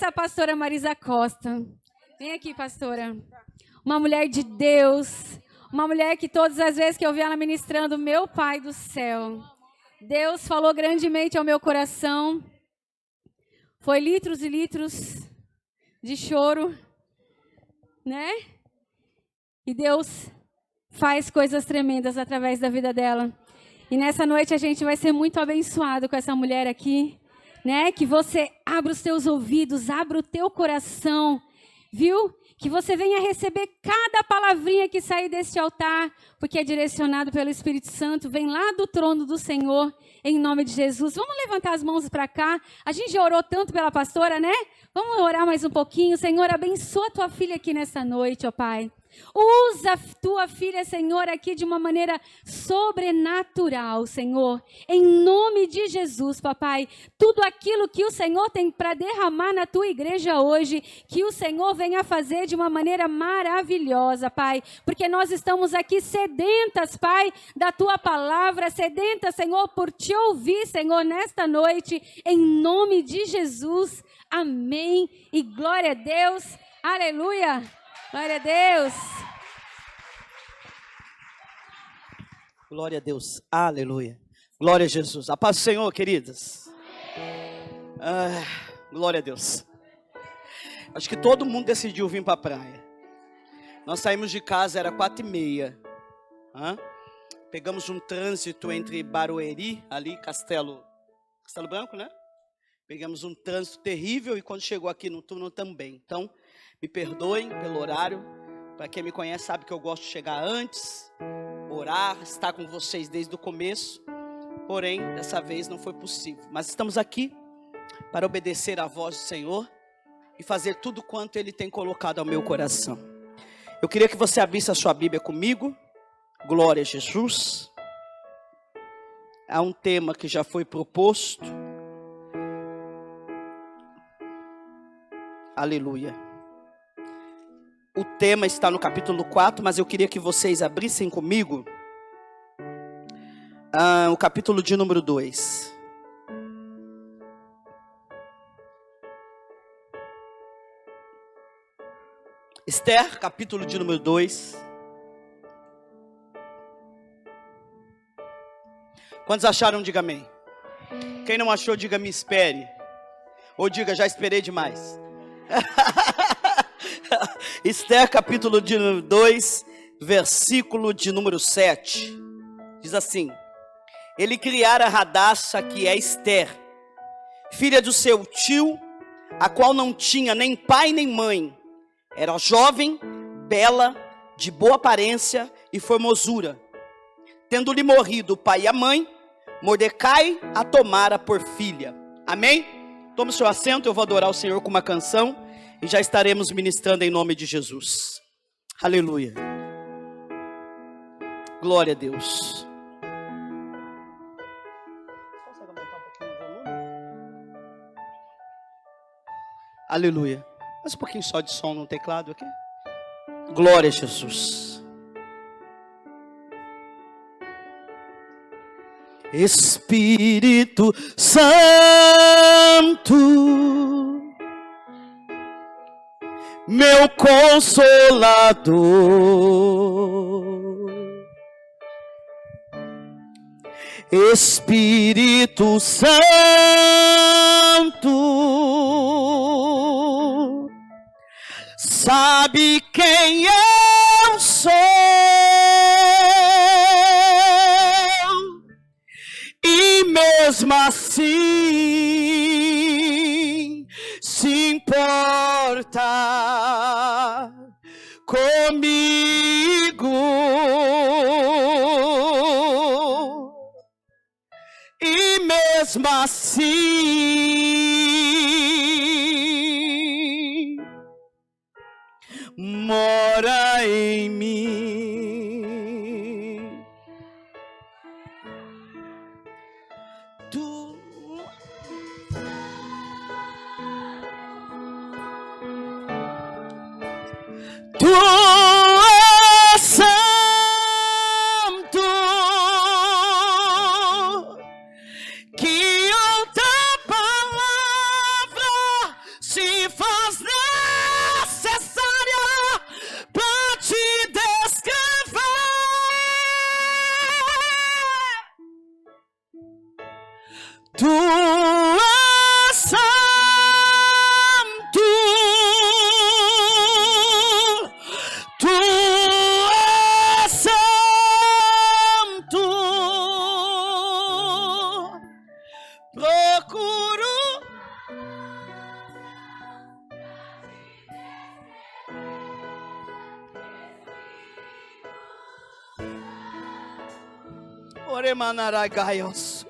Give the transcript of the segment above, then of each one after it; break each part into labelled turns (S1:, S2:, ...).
S1: Essa é a pastora Marisa Costa. Vem aqui, pastora. Uma mulher de Deus. Uma mulher que todas as vezes que eu vi ela ministrando, meu Pai do céu. Deus falou grandemente ao meu coração. Foi litros e litros de choro, né? E Deus faz coisas tremendas através da vida dela. E nessa noite a gente vai ser muito abençoado com essa mulher aqui, né? Que você abra os teus ouvidos, abra o teu coração, viu? Que você venha receber cada palavrinha que sair deste altar, porque é direcionado pelo Espírito Santo, vem lá do trono do Senhor, em nome de Jesus. Vamos levantar as mãos para cá. A gente já orou tanto pela pastora, né? Vamos orar mais um pouquinho. Senhor, abençoa a tua filha aqui nessa noite, ó Pai. Usa a tua filha, Senhor, aqui de uma maneira sobrenatural, Senhor. Em nome de Jesus, papai. Tudo aquilo que o Senhor tem para derramar na tua igreja hoje, que o Senhor venha fazer de uma maneira maravilhosa, Pai. Porque nós estamos aqui sedentas, Pai, da tua palavra, sedentas, Senhor, por te ouvir, Senhor, nesta noite. Em nome de Jesus. Amém. E glória a Deus. Aleluia. Glória a Deus.
S2: Glória a Deus. Aleluia. Glória a Jesus. A paz do Senhor, queridas. Glória a Deus. Acho que todo mundo decidiu vir para a praia. Nós saímos de casa, era 4h30. Pegamos um trânsito entre Barueri, ali, Castelo Branco, né? Pegamos um trânsito terrível e quando chegou aqui no túnel também. Então, me perdoem pelo horário. Para quem me conhece sabe que eu gosto de chegar antes, orar, estar com vocês desde o começo. Porém, dessa vez não foi possível. Mas estamos aqui para obedecer à voz do Senhor e fazer tudo quanto Ele tem colocado ao meu coração. Eu queria que você abrisse a sua Bíblia comigo. Glória a Jesus. Há um tema que já foi proposto. Aleluia. O tema está no capítulo 4, mas eu queria que vocês abrissem comigo o capítulo de número 2. Esther, capítulo de número 2. Quantos acharam? Diga amém. Quem não achou, diga me espere. Ou diga já esperei demais. Esther, capítulo de número 2, versículo de número 7. Diz assim: ele criara Hadassah, que é Esther, filha do seu tio, a qual não tinha nem pai nem mãe. Era jovem, bela, de boa aparência e formosura. Tendo-lhe morrido o pai e a mãe, Mordecai a tomara por filha. Amém? Tome o seu assento, eu vou adorar o Senhor com uma canção e já estaremos ministrando em nome de Jesus. Aleluia. Glória a Deus. Consegue aumentar um pouquinho o volume? Aleluia. Mais um pouquinho só de som no teclado aqui. Glória a Jesus. Espírito Santo, meu Consolador, Espírito Santo, sabe quem eu sou. E mesmo assim se importa comigo. E mesmo assim mora em mim. Tu és santo, que outra palavra Tu és santo, tu és santo. Procuro Oremanaragaios.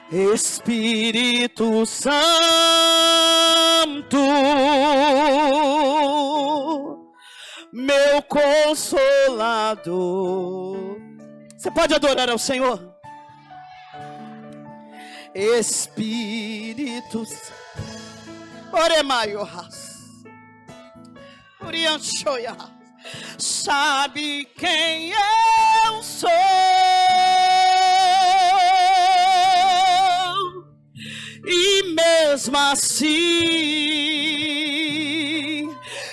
S2: Espírito Santo, meu consolador. Você pode adorar ao Senhor? Espírito Santo. Oremaioras. Urianchoias. Sabe quem eu sou, e mesmo assim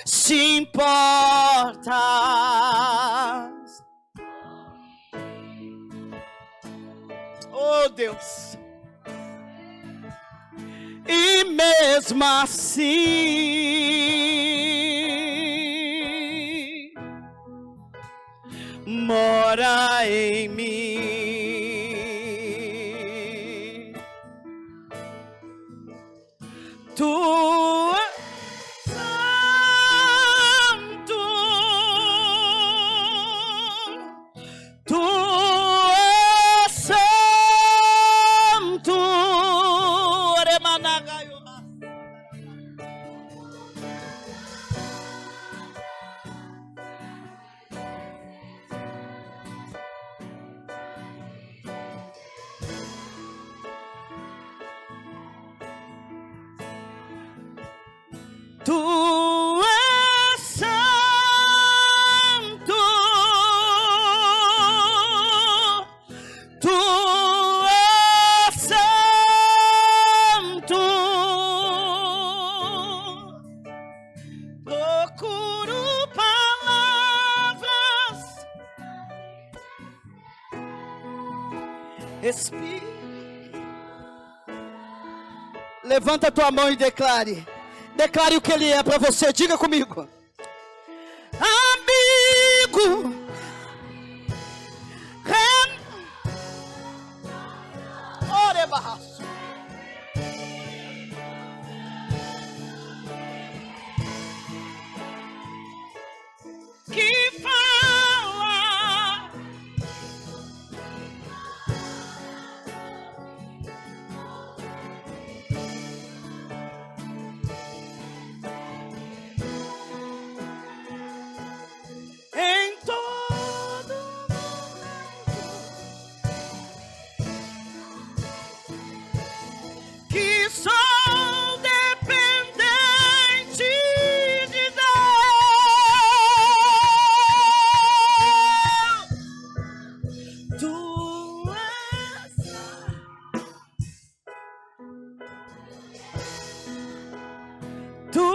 S2: se importa. Oh Deus, e mesmo assim mora em mim. Tu és santo, tu és santo. Tu és santo, tu és santo. Procuro palavras, Espírito. Levanta a tua mão e declare. Declare o que Ele é para você. Diga comigo. Amigo. Orebarraço. Que fala. Em todo que sou dependente de Deus. Tu és, tu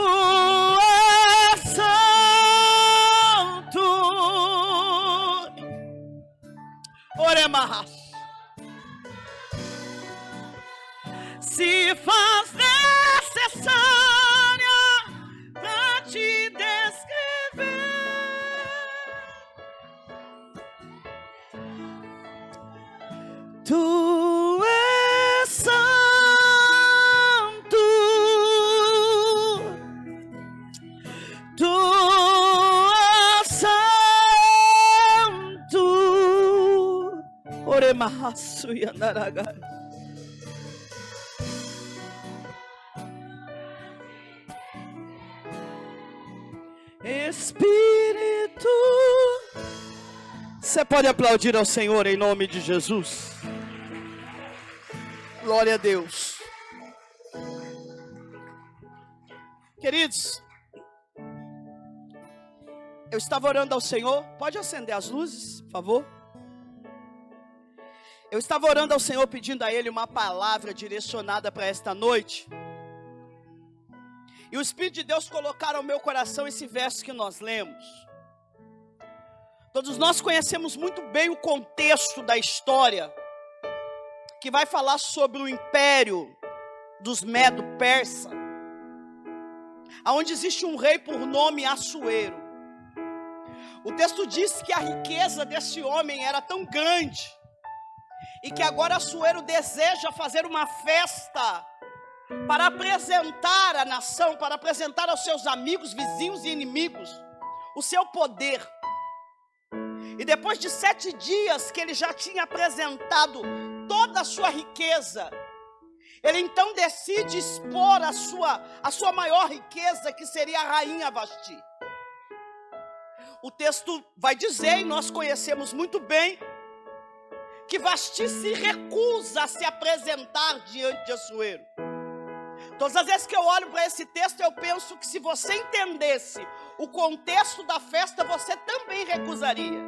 S2: és santo. Oremarras. Se faz necessária pra te descrever. Tu és santo, tu és santo. Oremahasu yanaraga. Espírito. Você pode aplaudir ao Senhor em nome de Jesus? Glória a Deus. Queridos, eu estava orando ao Senhor. Pode acender as luzes, por favor? Eu estava orando ao Senhor, pedindo a Ele uma palavra direcionada para esta noite. E o Espírito de Deus colocar ao meu coração esse verso que nós lemos. Todos nós conhecemos muito bem o contexto da história que vai falar sobre o império dos Medo-Persa, onde existe um rei por nome Assuero. O texto diz que a riqueza desse homem era tão grande, e que agora Assuero deseja fazer uma festa para apresentar à nação, para apresentar aos seus amigos, vizinhos e inimigos o seu poder. E depois de 7 dias que ele já tinha apresentado toda a sua riqueza, ele então decide expor a sua maior riqueza, que seria a rainha Vasti. O texto vai dizer, e nós conhecemos muito bem, que Vasti se recusa a se apresentar diante de Assuero. Todas as vezes que eu olho para esse texto, eu penso que se você entendesse o contexto da festa, você também recusaria.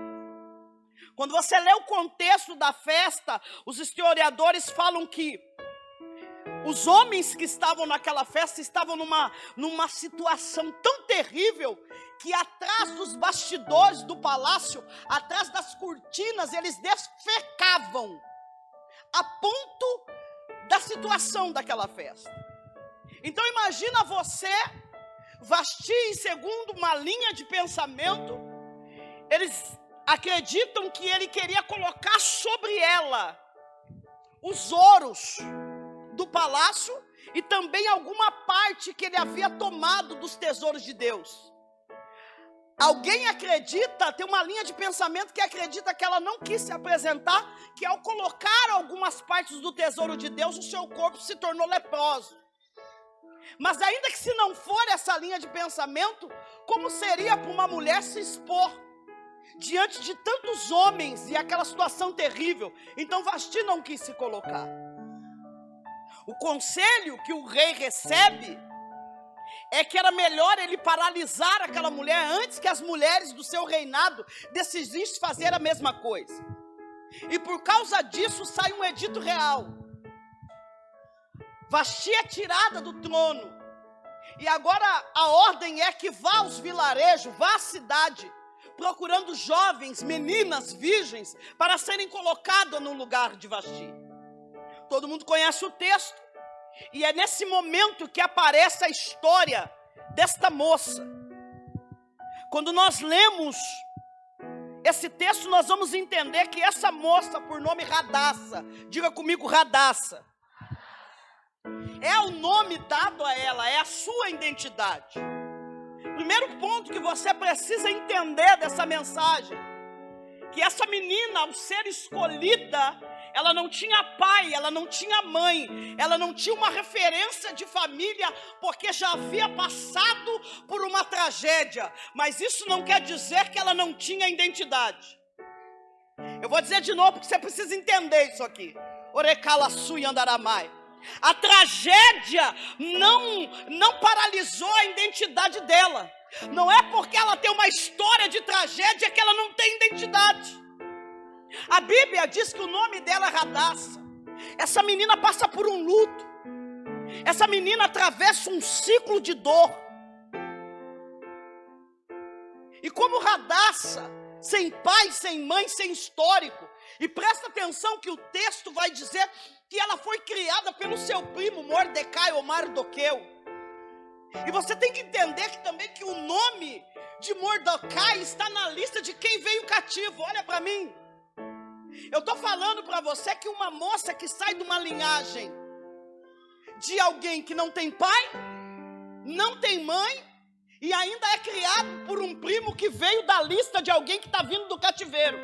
S2: Quando você lê o contexto da festa, os historiadores falam que os homens que estavam naquela festa estavam numa situação tão terrível, que atrás dos bastidores do palácio, atrás das cortinas, eles defecavam, a ponto da situação daquela festa. Então imagina você, Vasti, e segundo uma linha de pensamento, eles acreditam que ele queria colocar sobre ela os ouros do palácio e também alguma parte que ele havia tomado dos tesouros de Deus. Alguém acredita, tem uma linha de pensamento que acredita que ela não quis se apresentar, que ao colocar algumas partes do tesouro de Deus, o seu corpo se tornou leproso. Mas ainda que se não for essa linha de pensamento, como seria para uma mulher se expor diante de tantos homens e aquela situação terrível? Então Vasti não quis se colocar. O conselho que o rei recebe é que era melhor ele paralisar aquela mulher antes que as mulheres do seu reinado decidissem fazer a mesma coisa. E por causa disso sai um edito real. Vasti é tirada do trono. E agora a ordem é que vá aos vilarejos, vá à cidade, procurando jovens, meninas, virgens, para serem colocadas no lugar de Vasti. Todo mundo conhece o texto. E é nesse momento que aparece a história desta moça. Quando nós lemos esse texto, nós vamos entender que essa moça, por nome Radassa, diga comigo, Radassa, é o nome dado a ela, é a sua identidade. Primeiro ponto que você precisa entender dessa mensagem, que essa menina, ao ser escolhida, ela não tinha pai, ela não tinha mãe, ela não tinha uma referência de família, porque já havia passado por uma tragédia. Mas isso não quer dizer que ela não tinha identidade. Eu vou dizer de novo, porque você precisa entender isso aqui. Orecala sui andaramai. A tragédia não paralisou a identidade dela. Não é porque ela tem uma história de tragédia que ela não tem identidade. A Bíblia diz que o nome dela é Radassa. Essa menina passa por um luto. Essa menina atravessa um ciclo de dor. E como Radassa, sem pai, sem mãe, sem histórico. E presta atenção que o texto vai dizer que ela foi criada pelo seu primo Mordecai ou Mardoqueu. E você tem que entender que também que o nome de Mordecai está na lista de quem veio cativo. Olha para mim. Eu estou falando para você que uma moça que sai de uma linhagem de alguém que não tem pai, não tem mãe, e ainda é criado por um primo que veio da lista de alguém que está vindo do cativeiro.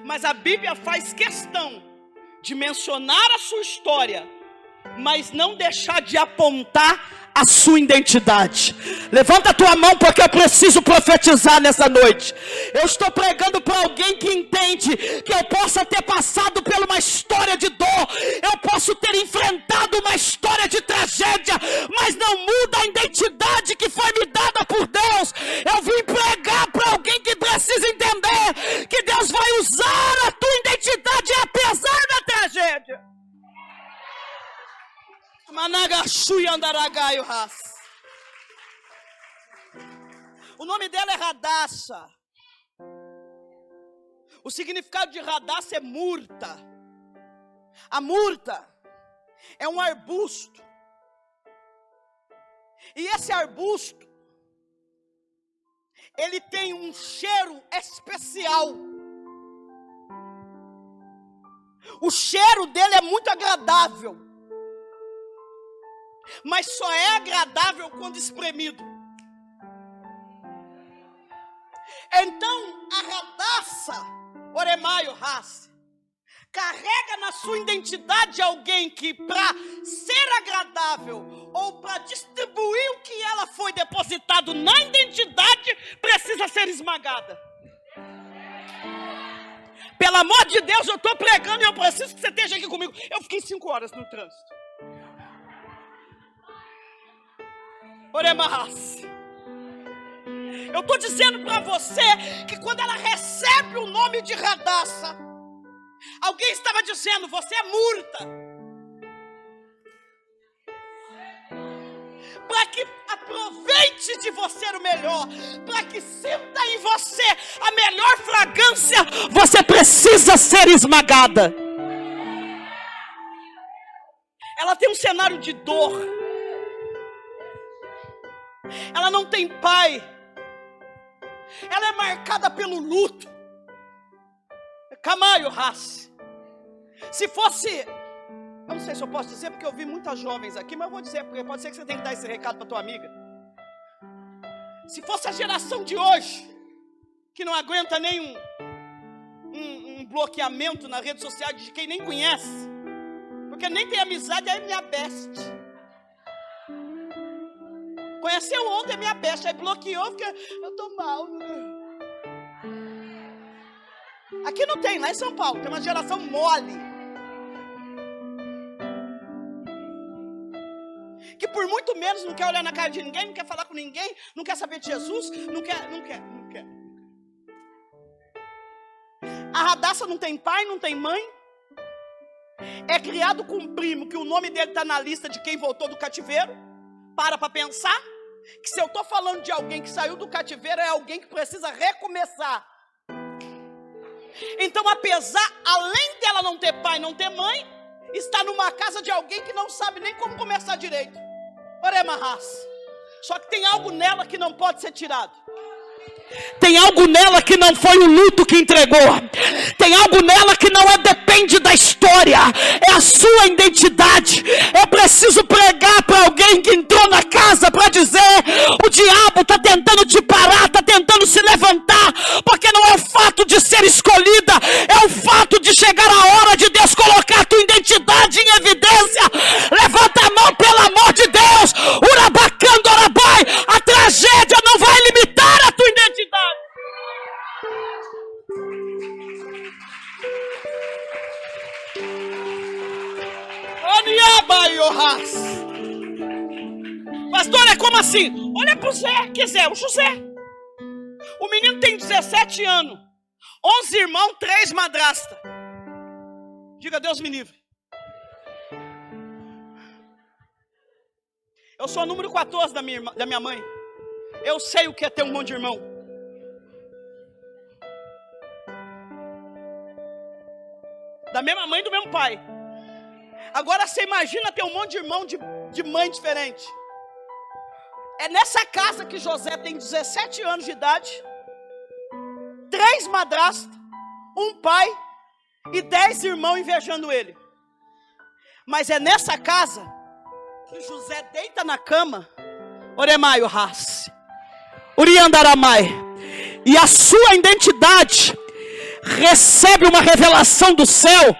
S2: Mas a Bíblia faz questão de mencionar a sua história, mas não deixar de apontar a sua identidade. Levanta a tua mão, porque eu preciso profetizar nessa noite. Eu estou pregando para alguém que entende que eu possa ter passado por uma história de dor, eu posso ter enfrentado uma história de tragédia, mas não muda a identidade que foi me dada por Deus. Eu vim pregar para alguém que precisa entender que Deus vai usar a tua identidade apesar da tragédia. O nome dela é Radassa. O significado de Radassa é murta, A murta é um arbusto. E esse arbusto, ele tem um cheiro especial. O cheiro dele é muito agradável. Mas só é agradável quando espremido. Então, a Radassa, Oremaio Raça, carrega na sua identidade alguém que, para ser agradável ou para distribuir o que ela foi depositado na identidade, precisa ser esmagada. Pelo amor de Deus, eu estou pregando e eu preciso que você esteja aqui comigo. Eu fiquei 5 horas no trânsito. Oremarras. Eu estou dizendo para você que quando ela recebe o nome de Radassa, alguém estava dizendo, você é murta. Para que aproveite de você o melhor, para que sinta em você a melhor fragrância, você precisa ser esmagada. Ela tem um cenário de dor. Ela não tem pai. Ela é marcada pelo luto. Camaio raça. Se fosse, eu não sei se eu posso dizer, porque eu vi muitas jovens aqui, mas eu vou dizer, porque pode ser que você tenha que dar esse recado para tua amiga. Se fosse a geração de hoje, que não aguenta nem um bloqueamento na rede social de quem nem conhece, porque nem tem amizade, aí é minha best. Conheceu ontem, é minha best, aí bloqueou, porque eu tô mal. Aqui não tem, lá em São Paulo, tem uma geração mole. Que por muito menos não quer olhar na cara de ninguém, não quer falar com ninguém, não quer saber de Jesus, não quer. A Radassa não tem pai, não tem mãe. É criado com um primo, que o nome dele está na lista de quem voltou do cativeiro. Para pensar que se eu estou falando de alguém que saiu do cativeiro, é alguém que precisa recomeçar. Então, além dela não ter pai, não ter mãe, está numa casa de alguém que não sabe nem como começar direito. Oremarras. Só que tem algo nela que não pode ser tirado. Tem algo nela que não foi o luto que entregou. Tem algo nela que não depende da história. É a sua identidade. Eu preciso pregar para alguém que entrou na casa para dizer: o diabo está tentando te parar, está tentando se levantar, porque não é o fato de ser escolhida, é o fato de chegar a hora de Deus colocar a tua identidade em evidência. Levanta a mão, pelo amor de Deus. Urabacando, Orabai. A tragédia não vai limitar a tua identidade. Pastor, é como assim? Olha pro Zé, que Zé, o José. O menino tem 17 anos, 11 irmãos, 3 madrastas. Diga, Deus me livre. Eu sou o número 14 da minha mãe. Eu sei o que é ter um monte de irmão. Da mesma mãe e do mesmo pai. Agora você imagina ter um monte de irmão de mãe diferente. É nessa casa que José tem 17 anos de idade, 3 madrastas, um pai e 10 irmãos invejando ele. Mas é nessa casa que José deita na cama, Oremaio Raça, Uriandaramai, e a sua identidade recebe uma revelação do céu.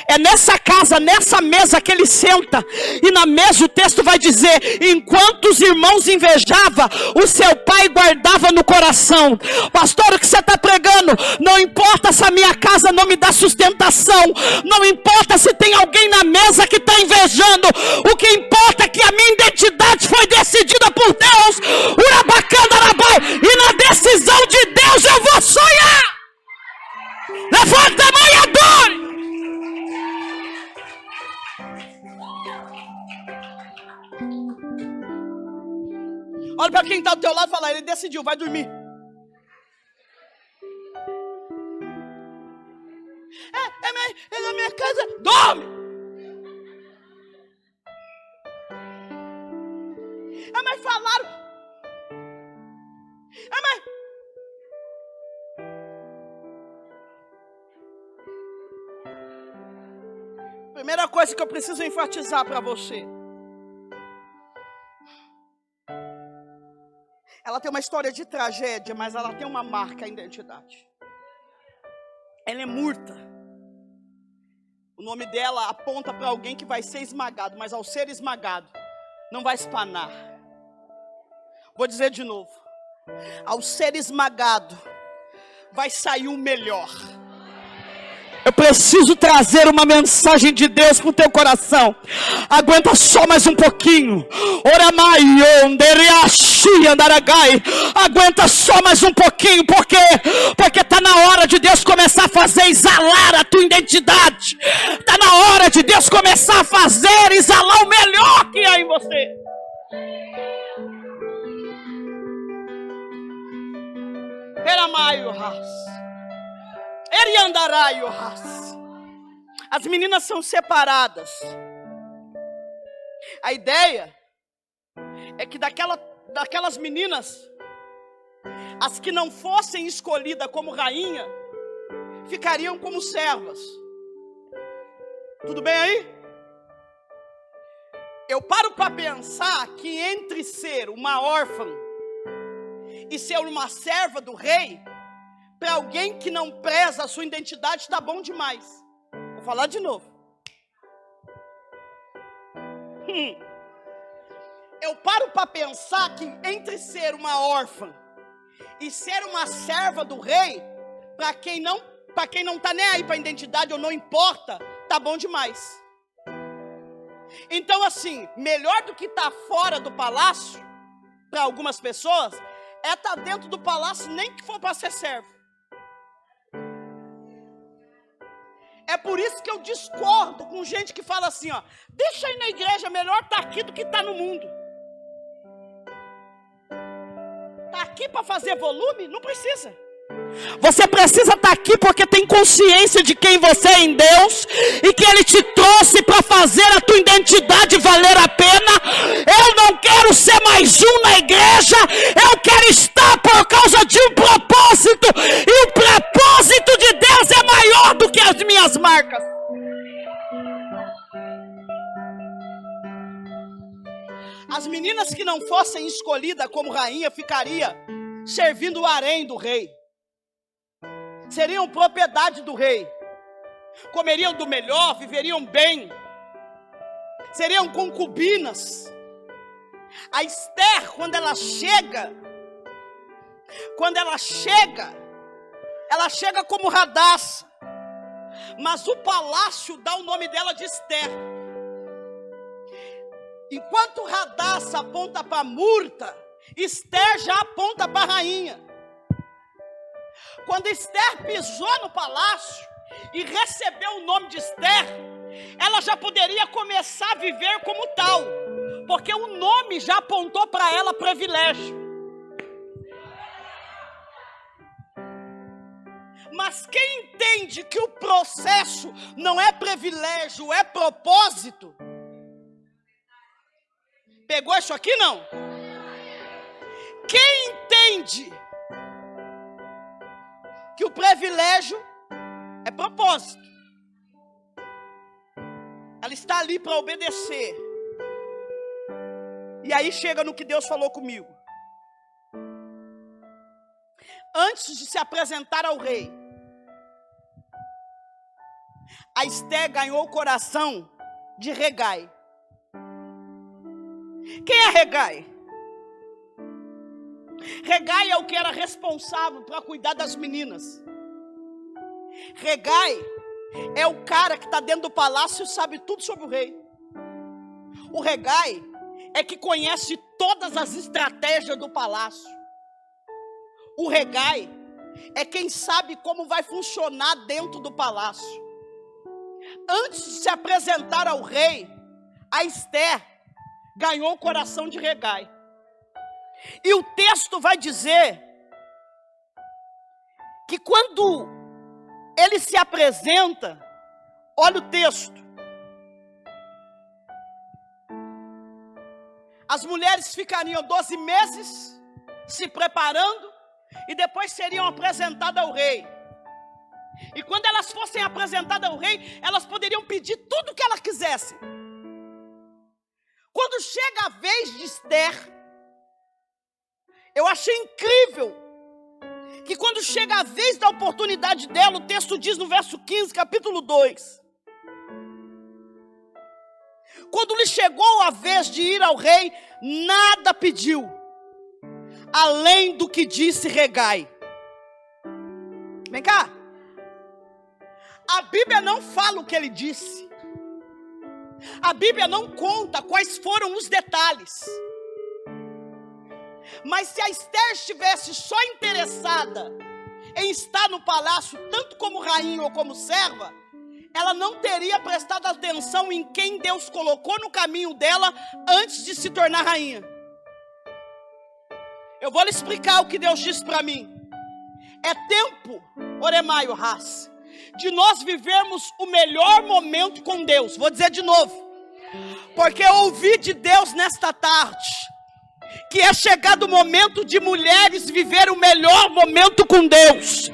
S2: É nessa casa, nessa mesa que ele senta, e na mesa o texto vai dizer: enquanto os irmãos invejavam, o seu pai guardava no coração. Pastor, o que você está pregando? Não importa se a minha casa não me dá sustentação, não importa se tem alguém na mesa que está invejando, o que importa é que a minha identidade foi decidida por Deus. Urabacandarabai, e na decisão de Deus eu vou sonhar. Levanta a mão e adore. Olha para quem está do teu lado e fala: ele decidiu, vai dormir. É na minha casa, dorme. Primeira coisa que eu preciso enfatizar para você. Ela tem uma história de tragédia, mas ela tem uma marca, a identidade. Ela é murta. O nome dela aponta para alguém que vai ser esmagado, mas ao ser esmagado, não vai espanar. Vou dizer de novo. Ao ser esmagado, vai sair o melhor. Eu preciso trazer uma mensagem de Deus para o teu coração. Aguenta só mais um pouquinho. Aguenta só mais um pouquinho. Por quê? Porque está na hora de Deus começar a fazer exalar a tua identidade. Está na hora de Deus começar a fazer exalar o melhor que há em você. As meninas são separadas. A ideia é que daquelas meninas, as que não fossem escolhidas como rainha, ficariam como servas. Tudo bem aí? Eu paro para pensar que entre ser uma órfã e ser uma serva do rei, para alguém que não preza a sua identidade, está bom demais. Vou falar de novo. Eu paro para pensar que entre ser uma órfã e ser uma serva do rei, para quem não está nem aí para a identidade ou não importa, está bom demais. Então assim, melhor do que estar fora do palácio, para algumas pessoas, é estar dentro do palácio, nem que for para ser servo. É por isso que eu discordo com gente que fala assim, ó, deixa aí na igreja, melhor estar aqui do que estar no mundo. Está aqui para fazer volume? Não precisa. Você precisa estar aqui porque tem consciência de quem você é em Deus e que Ele te trouxe para fazer a tua identidade valer a pena. Eu não quero ser mais um na igreja, eu quero estar por causa de um propósito, e o propósito de Deus é maior do que as minhas marcas. As meninas que não fossem escolhidas como rainha ficariam servindo o harém do rei. Seriam propriedade do rei, comeriam do melhor, viveriam bem, seriam concubinas. A Esther, quando ela chega como Radassa, mas o palácio dá o nome dela de Esther. Enquanto Radassa aponta para Murta, Esther já aponta para a rainha. Quando Esther pisou no palácio e recebeu o nome de Esther, ela já poderia começar a viver como tal, porque o nome já apontou para ela privilégio. Mas quem entende que o processo não é privilégio, é propósito, pegou isso aqui não? Quem entende que o privilégio é propósito, ela está ali para obedecer. E aí chega no que Deus falou comigo. Antes de se apresentar ao rei, a Esther ganhou o coração de Hegai. Quem é Hegai? Hegai é o que era responsável para cuidar das meninas. Hegai é o cara que está dentro do palácio e sabe tudo sobre o rei. O Hegai é que conhece todas as estratégias do palácio. O Hegai é quem sabe como vai funcionar dentro do palácio. Antes de se apresentar ao rei, a Esther ganhou o coração de Hegai. E o texto vai dizer que quando ele se apresenta, olha o texto. As mulheres ficariam 12 meses se preparando e depois seriam apresentadas ao rei. E quando elas fossem apresentadas ao rei, elas poderiam pedir tudo o que elas quisessem. Quando chega a vez de Esther, eu achei incrível que quando chega a vez da oportunidade dela, o texto diz no verso 15, capítulo 2. Quando lhe chegou a vez de ir ao rei, nada pediu, além do que disse Hegai. Vem cá. A Bíblia não fala o que ele disse. A Bíblia não conta quais foram os detalhes. Mas se a Esther estivesse só interessada em estar no palácio, tanto como rainha ou como serva, ela não teria prestado atenção em quem Deus colocou no caminho dela antes de se tornar rainha. Eu vou lhe explicar o que Deus disse para mim. É tempo, Oremaio Haas, de nós vivermos o melhor momento com Deus. Vou dizer de novo, porque eu ouvi de Deus nesta tarde que é chegado o momento de mulheres viver o melhor momento com Deus.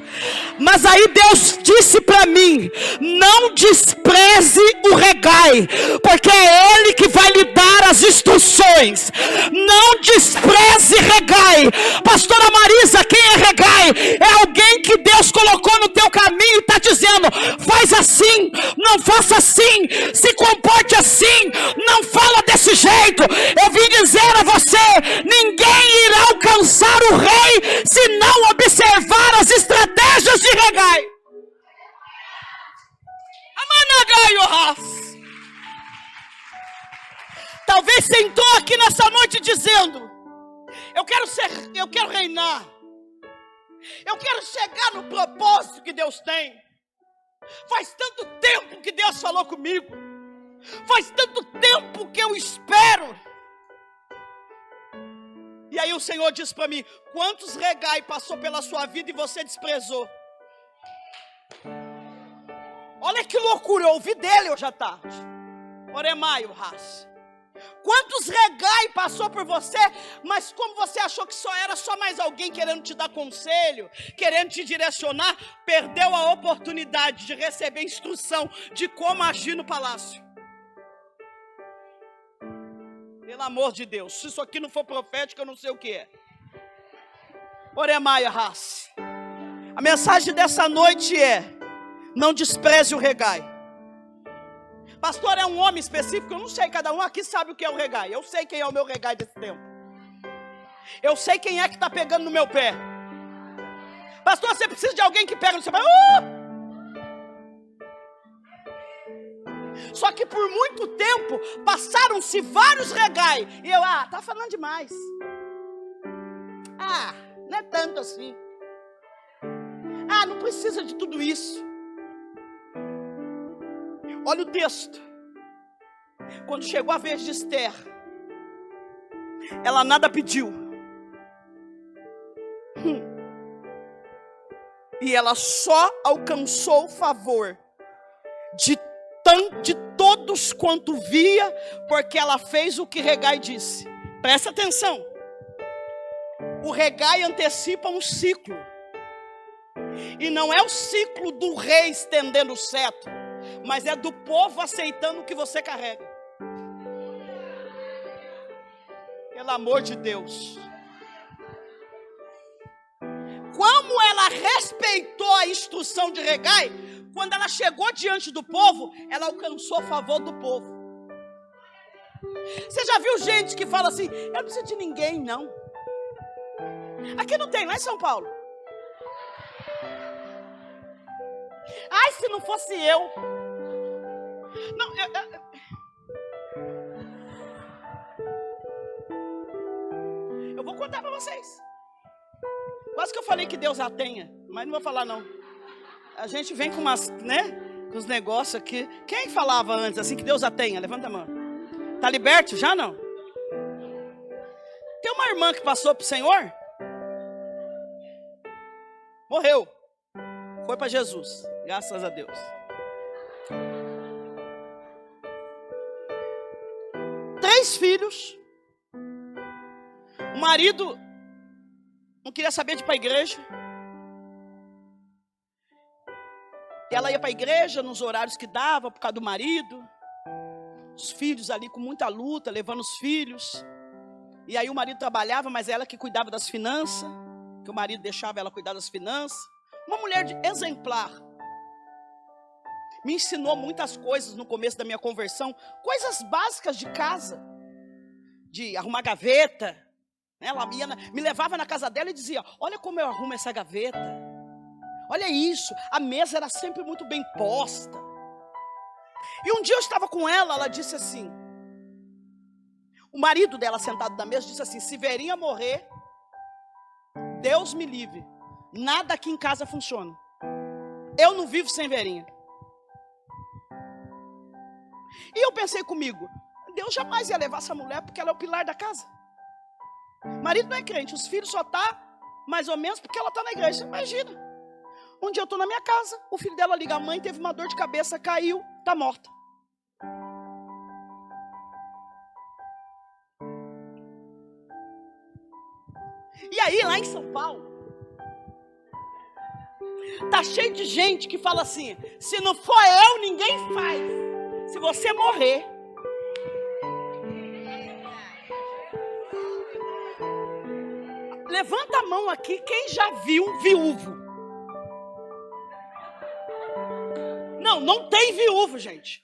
S2: Mas aí Deus disse para mim: não despreze o Hegai, porque é Ele que vai lhe dar as instruções. Não despreze Hegai. Pastora Marisa, quem é Hegai? É alguém que Deus colocou no teu caminho e está dizendo: faz assim, não faça assim, se comporte assim, não fala desse jeito. Eu vim dizer a você: ninguém irá alcançar o rei se não observar as estratégias de Hegai. Talvez você entrou aqui nessa noite dizendo: eu quero reinar, eu quero chegar no propósito que Deus tem. Faz tanto tempo que Deus falou comigo, faz tanto tempo que eu espero. E aí o Senhor disse para mim: quantos Hegai passou pela sua vida e você desprezou? Olha que loucura, eu ouvi dele hoje à tarde. Oremaio Haas. Quantos Hegai passou por você, mas como você achou que era só mais alguém querendo te dar conselho, querendo te direcionar, perdeu a oportunidade de receber instrução de como agir no palácio. Pelo amor de Deus, se isso aqui não for profético, eu não sei o que é. Oremaia Haas. A mensagem dessa noite é: não despreze o Hegai. Pastor, é um homem específico? Eu não sei, cada um aqui sabe o que é o Hegai. Eu sei quem é o meu Hegai desse tempo. Eu sei quem é que está pegando no meu pé. Pastor, você precisa de alguém que pega no seu pé. Só que por muito tempo passaram-se vários Hegai. E eu, tá falando demais. Não é tanto assim. Não precisa de tudo isso. Olha o texto. Quando chegou a vez de Esther, ela nada pediu. E ela só alcançou o favor de todos quanto via, porque ela fez o que Hegai disse. Presta atenção. O Hegai antecipa um ciclo. E não é o ciclo do rei estendendo o cetro, mas é do povo aceitando o que você carrega. Pelo amor de Deus. Como ela respeitou a instrução de Hegai, quando ela chegou diante do povo, ela alcançou o favor do povo. Você já viu gente que fala assim: eu não preciso de ninguém, não. Aqui não tem, lá em São Paulo. Se não fosse eu. Não, eu vou contar para vocês. Quase que eu falei que Deus a tenha, mas não vou falar não. A gente vem com umas, com os negócios aqui. Quem falava antes assim que Deus a tenha? Levanta a mão. Tá liberto? Já não? Tem uma irmã que passou pro Senhor, morreu, foi para Jesus, graças a Deus. Três filhos. O marido não queria saber de ir para a igreja. E ela ia para a igreja nos horários que dava, por causa do marido. Os filhos ali com muita luta, levando os filhos. E aí o marido trabalhava, mas ela que cuidava das finanças. Que o marido deixava ela cuidar das finanças. Uma mulher exemplar. Me ensinou muitas coisas no começo da minha conversão. Coisas básicas de casa. De arrumar gaveta. Ela me levava na casa dela e dizia: olha como eu arrumo essa gaveta. Olha isso. A mesa era sempre muito bem posta. E um dia eu estava com ela disse assim. O marido dela sentado na mesa disse assim: se Verinha morrer, Deus me livre. Nada aqui em casa funciona. Eu não vivo sem Verinha. E eu pensei comigo, Deus jamais ia levar essa mulher porque ela é o pilar da casa. O marido não é crente, os filhos só tá mais ou menos porque ela está na igreja. Imagina. Um dia eu estou na minha casa, o filho dela liga: a mãe teve uma dor de cabeça, caiu, está morta. E aí, lá em São Paulo, tá cheio de gente que fala assim: se não for eu, ninguém faz. Se você morrer, levanta a mão aqui quem já viu um viúvo. Não tem viúvo, gente.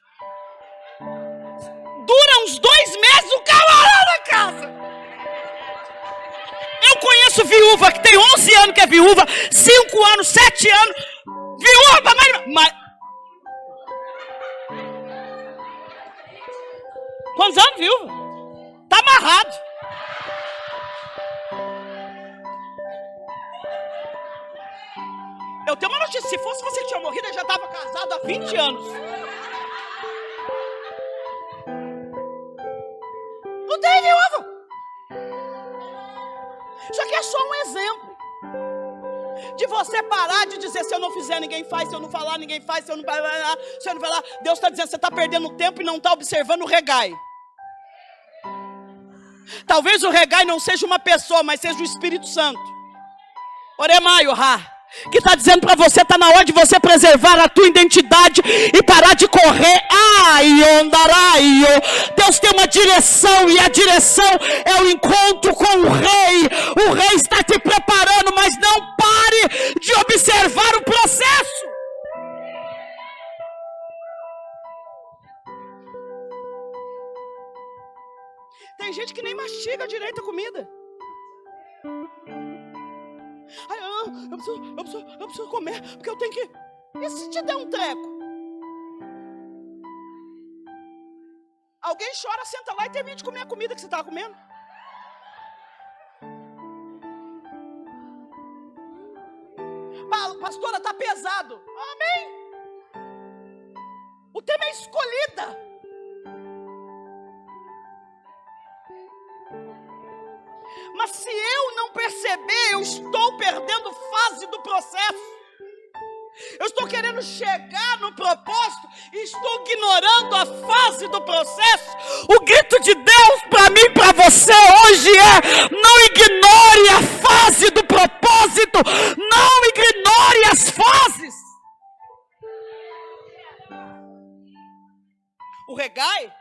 S2: Dura uns 2 meses o cara lá na casa. Eu conheço viúva que tem 11 anos que é viúva, 5 anos, 7 anos. Viúva, mas... Quantos anos, viúva? Tá amarrado. Eu tenho uma notícia: se fosse você que tinha morrido, eu já estava casado há 20 anos. Não tem viúva. Isso aqui é só um exemplo de você parar de dizer: se eu não fizer, ninguém faz. Se eu não falar, ninguém faz. Se eu não falar, se eu não falar. Deus está dizendo: você está perdendo tempo e não está observando o regai. Talvez o regai não seja uma pessoa, mas seja o Espírito Santo. Oremaio, que está dizendo para você: está na hora de você preservar a tua identidade e parar de correr. Deus tem uma direção, e a direção é o encontro com o rei. O rei está te preparando, mas não pare de observar o processo. Tem gente que nem mastiga direito a comida. Eu preciso comer, porque eu tenho que... E se te der um treco? Alguém chora, senta lá e termina de comer a comida que você estava comendo. Pastora, está pesado. Amém. O tema é escolhida. Mas se eu não perceber, eu estou perdendo fase do processo. Eu estou querendo chegar no propósito e estou ignorando a fase do processo. O grito de Deus para mim e para você hoje é: não ignore a fase do propósito. Não ignore as fases. O regai,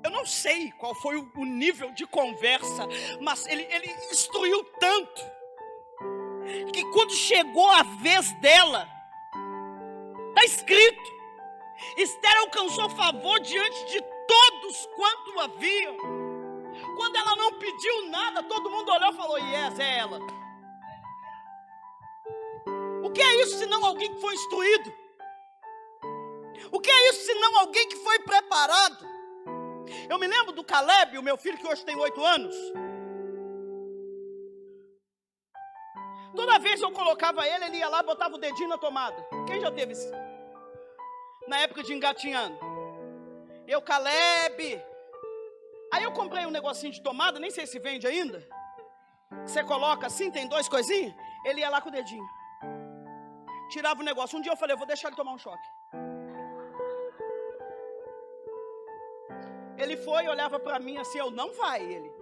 S2: eu não sei qual foi o nível de conversa, mas ele instruiu tanto, que quando chegou a vez dela, está escrito, Esther alcançou favor diante de todos quanto haviam. Quando ela não pediu nada, todo mundo olhou e falou: yes, é ela. O que é isso senão alguém que foi instruído? O que é isso senão alguém que foi preparado? Eu me lembro do Caleb, o meu filho que hoje tem 8 anos. Toda vez eu colocava ele ia lá, botava o dedinho na tomada. Quem já teve isso? Na época de engatinhando. Eu, Caleb. Aí eu comprei um negocinho de tomada, nem sei se vende ainda. Você coloca assim, tem 2 coisinhas. Ele ia lá com o dedinho. Tirava o negócio. Um dia eu falei: eu vou deixar ele tomar um choque. Ele foi, olhava para mim assim: eu não vai, ele.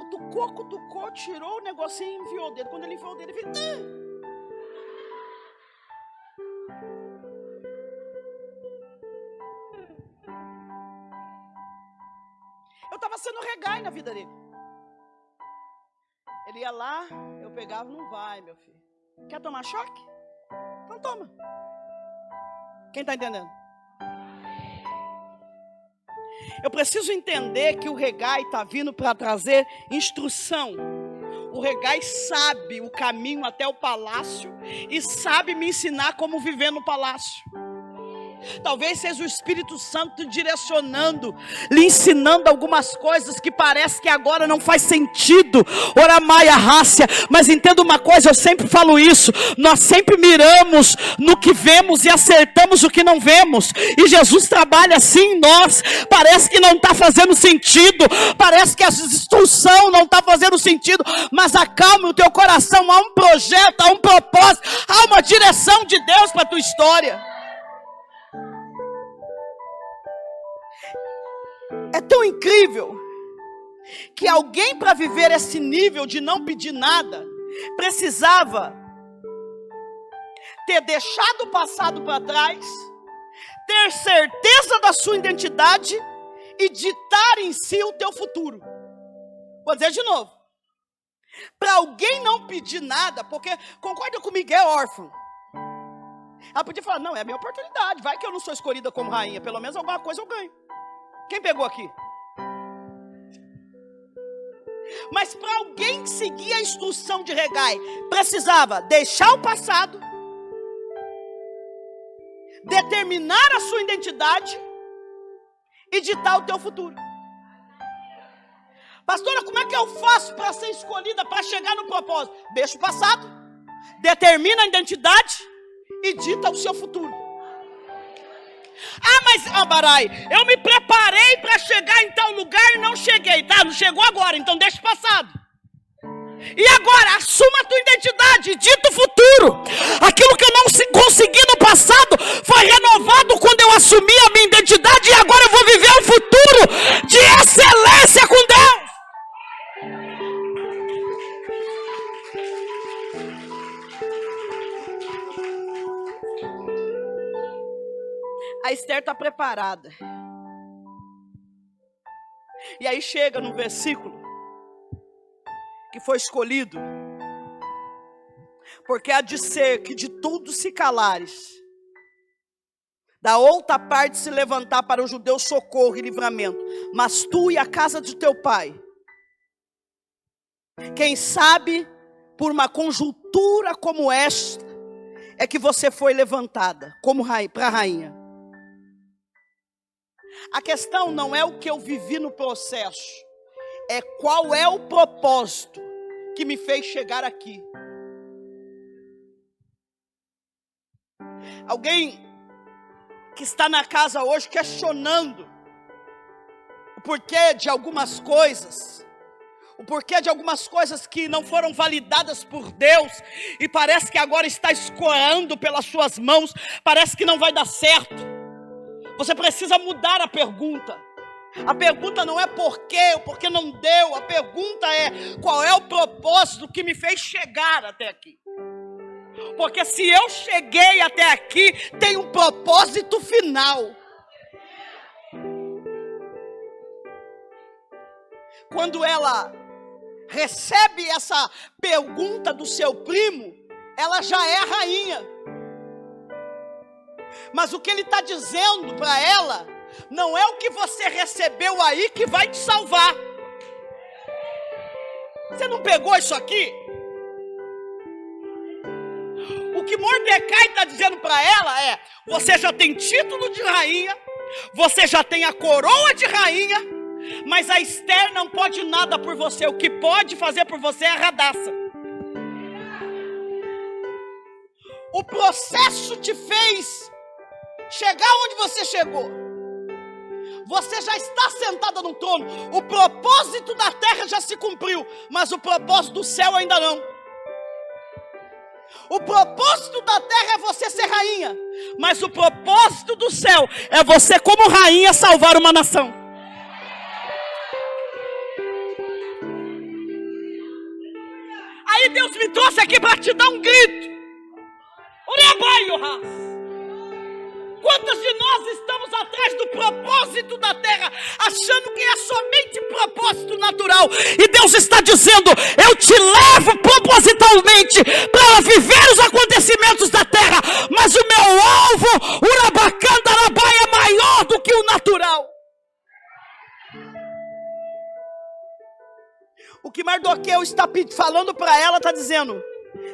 S2: Cutucou, tirou o negocinho e enviou o dedo. Quando ele enfiou o dedo, ele fez... Eu estava sendo regai na vida dele. Ele ia lá, eu pegava, não vai, meu filho. Quer tomar choque? Então toma. Quem está entendendo? Eu preciso entender que o regai está vindo para trazer instrução. O regai sabe o caminho até o palácio e sabe me ensinar como viver no palácio. Talvez seja o Espírito Santo direcionando, lhe ensinando algumas coisas que parece que agora não faz sentido. Oramaia rácia, mas entenda uma coisa, eu sempre falo isso, nós sempre miramos no que vemos e acertamos o que não vemos. E Jesus trabalha assim em nós. Parece que não está fazendo sentido, parece que a instrução não está fazendo sentido, mas acalme o teu coração, há um projeto, há um propósito, há uma direção de Deus para a tua história. É tão incrível que alguém, para viver esse nível de não pedir nada, precisava ter deixado o passado para trás, ter certeza da sua identidade e ditar em si o teu futuro. Vou dizer de novo. Para alguém não pedir nada, porque, concorda comigo, é órfão. Ela podia falar, não, é a minha oportunidade, vai que eu não sou escolhida como rainha, pelo menos alguma coisa eu ganho. Quem pegou aqui? Mas para alguém seguir a instrução de regai, precisava deixar o passado, determinar a sua identidade e ditar o teu futuro. Pastora, como é que eu faço para ser escolhida, para chegar no propósito? Deixa o passado, determina a identidade e dita o seu futuro. Ah, mas Abarai, eu me preparei para chegar em tal lugar e não cheguei, tá? Não chegou agora, então deixa o passado. E agora, assuma a tua identidade, dita o futuro. Aquilo que eu não consegui no passado foi renovado quando eu assumi a minha identidade e agora eu vou viver um futuro de excelência com Deus. A Esther está preparada. E aí chega no versículo que foi escolhido. Porque há de ser que de tudo se calares, da outra parte se levantar para os judeus socorro e livramento, mas tu e a casa de teu pai, quem sabe por uma conjuntura como esta, é que você foi levantada como para rainha. A questão não é o que eu vivi no processo, é qual é o propósito que me fez chegar aqui. Alguém que está na casa hoje questionando o porquê de algumas coisas, o porquê de algumas coisas que não foram validadas por Deus e parece que agora está escoando pelas suas mãos, parece que não vai dar certo. Você precisa mudar a pergunta. A pergunta não é por quê, ou porque não deu. A pergunta é qual é o propósito que me fez chegar até aqui. Porque se eu cheguei até aqui, tem um propósito final. Quando ela recebe essa pergunta do seu primo, ela já é a rainha. Mas o que ele está dizendo para ela, não é o que você recebeu aí que vai te salvar. Você não pegou isso aqui? O que Mordecai está dizendo para ela é, você já tem título de rainha, você já tem a coroa de rainha, mas a Esther não pode nada por você, o que pode fazer por você é a Radaça. O processo te fez chegar onde você chegou. Você já está sentada no trono. O propósito da terra já se cumpriu, mas o propósito do céu ainda não. O propósito da terra é você ser rainha, mas o propósito do céu é você como rainha salvar uma nação. Aí Deus me trouxe aqui para te dar um grito. nós estamos atrás do propósito da terra, achando que é somente propósito natural. E Deus está dizendo: eu te levo propositalmente para viver os acontecimentos da terra, mas o meu alvo, Urabacandarabai, é maior do que o natural. O que Mardoqueu está falando para ela, está dizendo: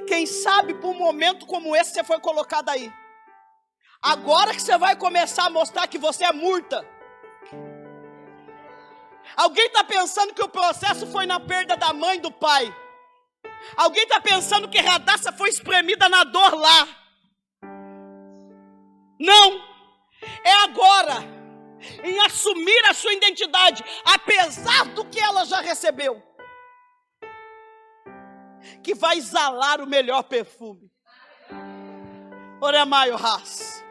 S2: quem sabe por um momento como esse você foi colocado aí. Agora que você vai começar a mostrar que você é murta. Alguém está pensando que o processo foi na perda da mãe e do pai. Alguém está pensando que Radassa foi espremida na dor lá. Não. É agora, em assumir a sua identidade, apesar do que ela já recebeu, que vai exalar o melhor perfume. Oramaio Ras.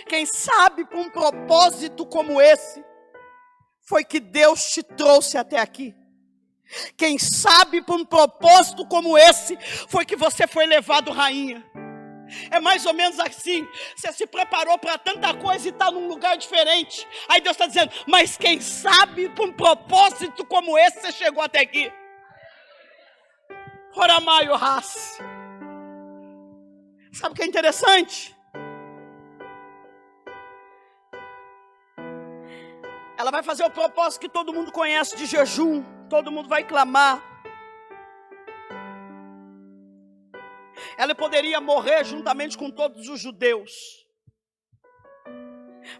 S2: Quem sabe por um propósito como esse, foi que Deus te trouxe até aqui. Quem sabe por um propósito como esse, foi que você foi levado rainha. É mais ou menos assim, você se preparou para tanta coisa e está num lugar diferente. Aí Deus está dizendo: mas quem sabe por um propósito como esse, você chegou até aqui. Oramaio Ras. Sabe o que é interessante? Ela vai fazer o propósito que todo mundo conhece de jejum. Todo mundo vai clamar. Ela poderia morrer juntamente com todos os judeus.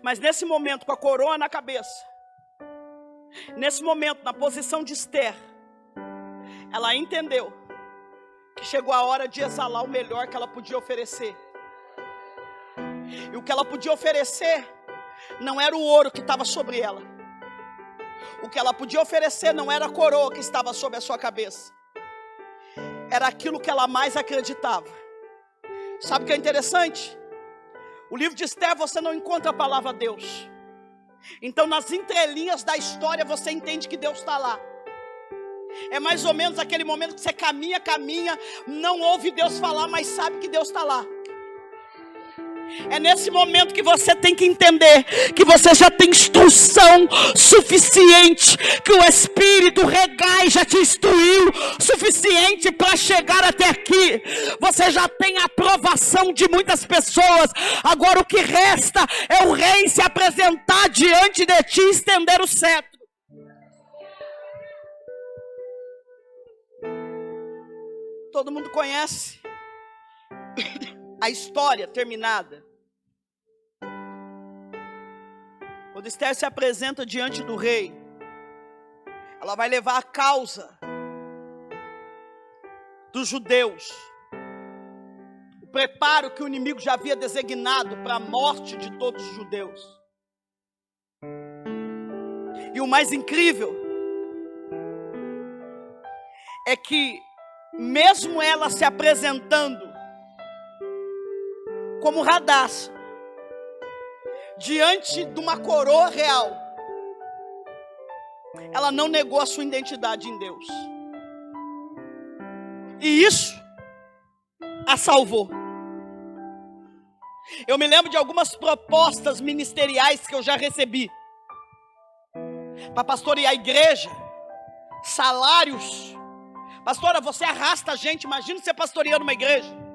S2: Mas nesse momento, com a coroa na cabeça, nesse momento, na posição de Esther, ela entendeu que chegou a hora de exalar o melhor que ela podia oferecer. E o que ela podia oferecer não era o ouro que estava sobre ela. O que ela podia oferecer não era a coroa que estava sobre a sua cabeça. Era aquilo que ela mais acreditava. Sabe o que é interessante? O livro de Esther, você não encontra a palavra Deus. Então nas entrelinhas da história você entende que Deus está lá. É mais ou menos aquele momento que você caminha, não ouve Deus falar, mas sabe que Deus está lá. É nesse momento que você tem que entender que você já tem instrução suficiente, que o Espírito Regai já te instruiu suficiente para chegar até aqui. Você já tem a aprovação de muitas pessoas. Agora o que resta é o rei se apresentar diante de ti e estender o cetro. Todo mundo conhece a história terminada. Quando Esther se apresenta diante do rei, ela vai levar a causa dos judeus, o preparo que o inimigo já havia designado para a morte de todos os judeus. E o mais incrível é que, mesmo ela se apresentando como Radassa, diante de uma coroa real, ela não negou a sua identidade em Deus. E isso a salvou. Eu me lembro de algumas propostas ministeriais que eu já recebi para pastorear a igreja, salários. Pastora, você arrasta a gente, imagina você pastoreando uma igreja.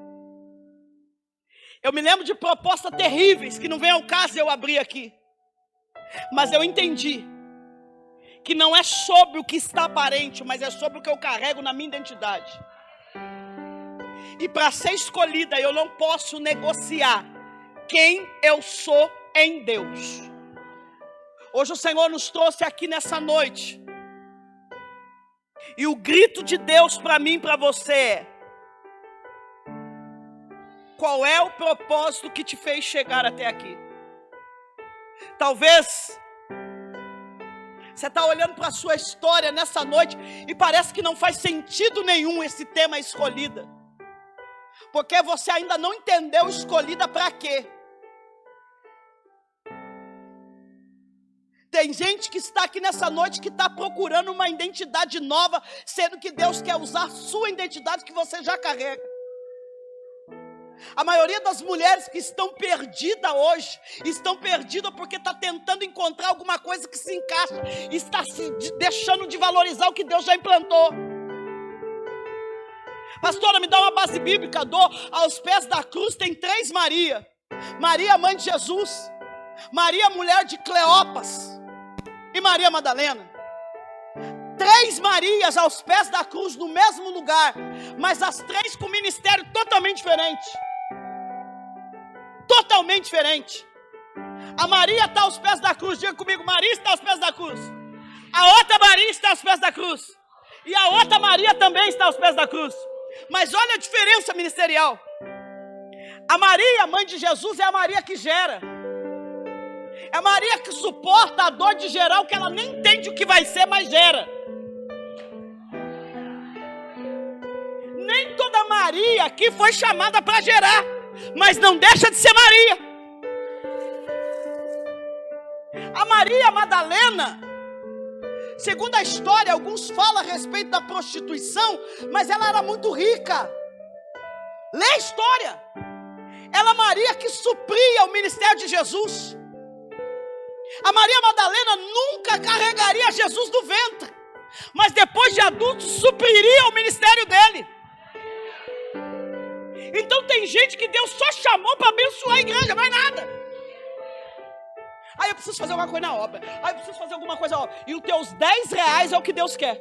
S2: Eu me lembro de propostas terríveis, que não vem ao caso eu abrir aqui. Mas eu entendi que não é sobre o que está aparente, mas é sobre o que eu carrego na minha identidade. E para ser escolhida, eu não posso negociar quem eu sou em Deus. Hoje o Senhor nos trouxe aqui nessa noite. E o grito de Deus para mim e para você é: qual é o propósito que te fez chegar até aqui? Talvez você está olhando para a sua história nessa noite e parece que não faz sentido nenhum esse tema escolhida. Porque você ainda não entendeu escolhida para quê. Tem gente que está aqui nessa noite que está procurando uma identidade nova, sendo que Deus quer usar a sua identidade que você já carrega. A maioria das mulheres que estão perdidas hoje, estão perdidas porque está tentando encontrar alguma coisa que se encaixa, está se deixando de valorizar o que Deus já implantou. Pastora, me dá uma base bíblica. Dou. Aos pés da cruz tem 3 Maria. Maria, mãe de Jesus, Maria, mulher de Cleopas, e Maria Madalena. 3 Marias aos pés da cruz no mesmo lugar, mas as 3 com ministério totalmente diferente. Totalmente diferente. A Maria está aos pés da cruz. Diga comigo, Maria está aos pés da cruz. A outra Maria está aos pés da cruz. E a outra Maria também está aos pés da cruz. Mas olha a diferença ministerial. A Maria, mãe de Jesus, é a Maria que gera. É a Maria que suporta a dor de gerar o que ela nem entende o que vai ser, mas gera. Nem toda Maria aqui foi chamada para gerar, mas não deixa de ser Maria. A Maria Madalena, segundo a história, alguns falam a respeito da prostituição, mas ela era muito rica. Lê a história. Ela, Maria, que supria o ministério de Jesus. A Maria Madalena nunca carregaria Jesus no ventre, mas depois de adulto supriria o ministério dele. Então tem gente que Deus só chamou para abençoar a igreja, mais nada. Aí eu preciso fazer alguma coisa na obra. Aí eu preciso fazer alguma coisa na obra. E os teus 10 reais é o que Deus quer.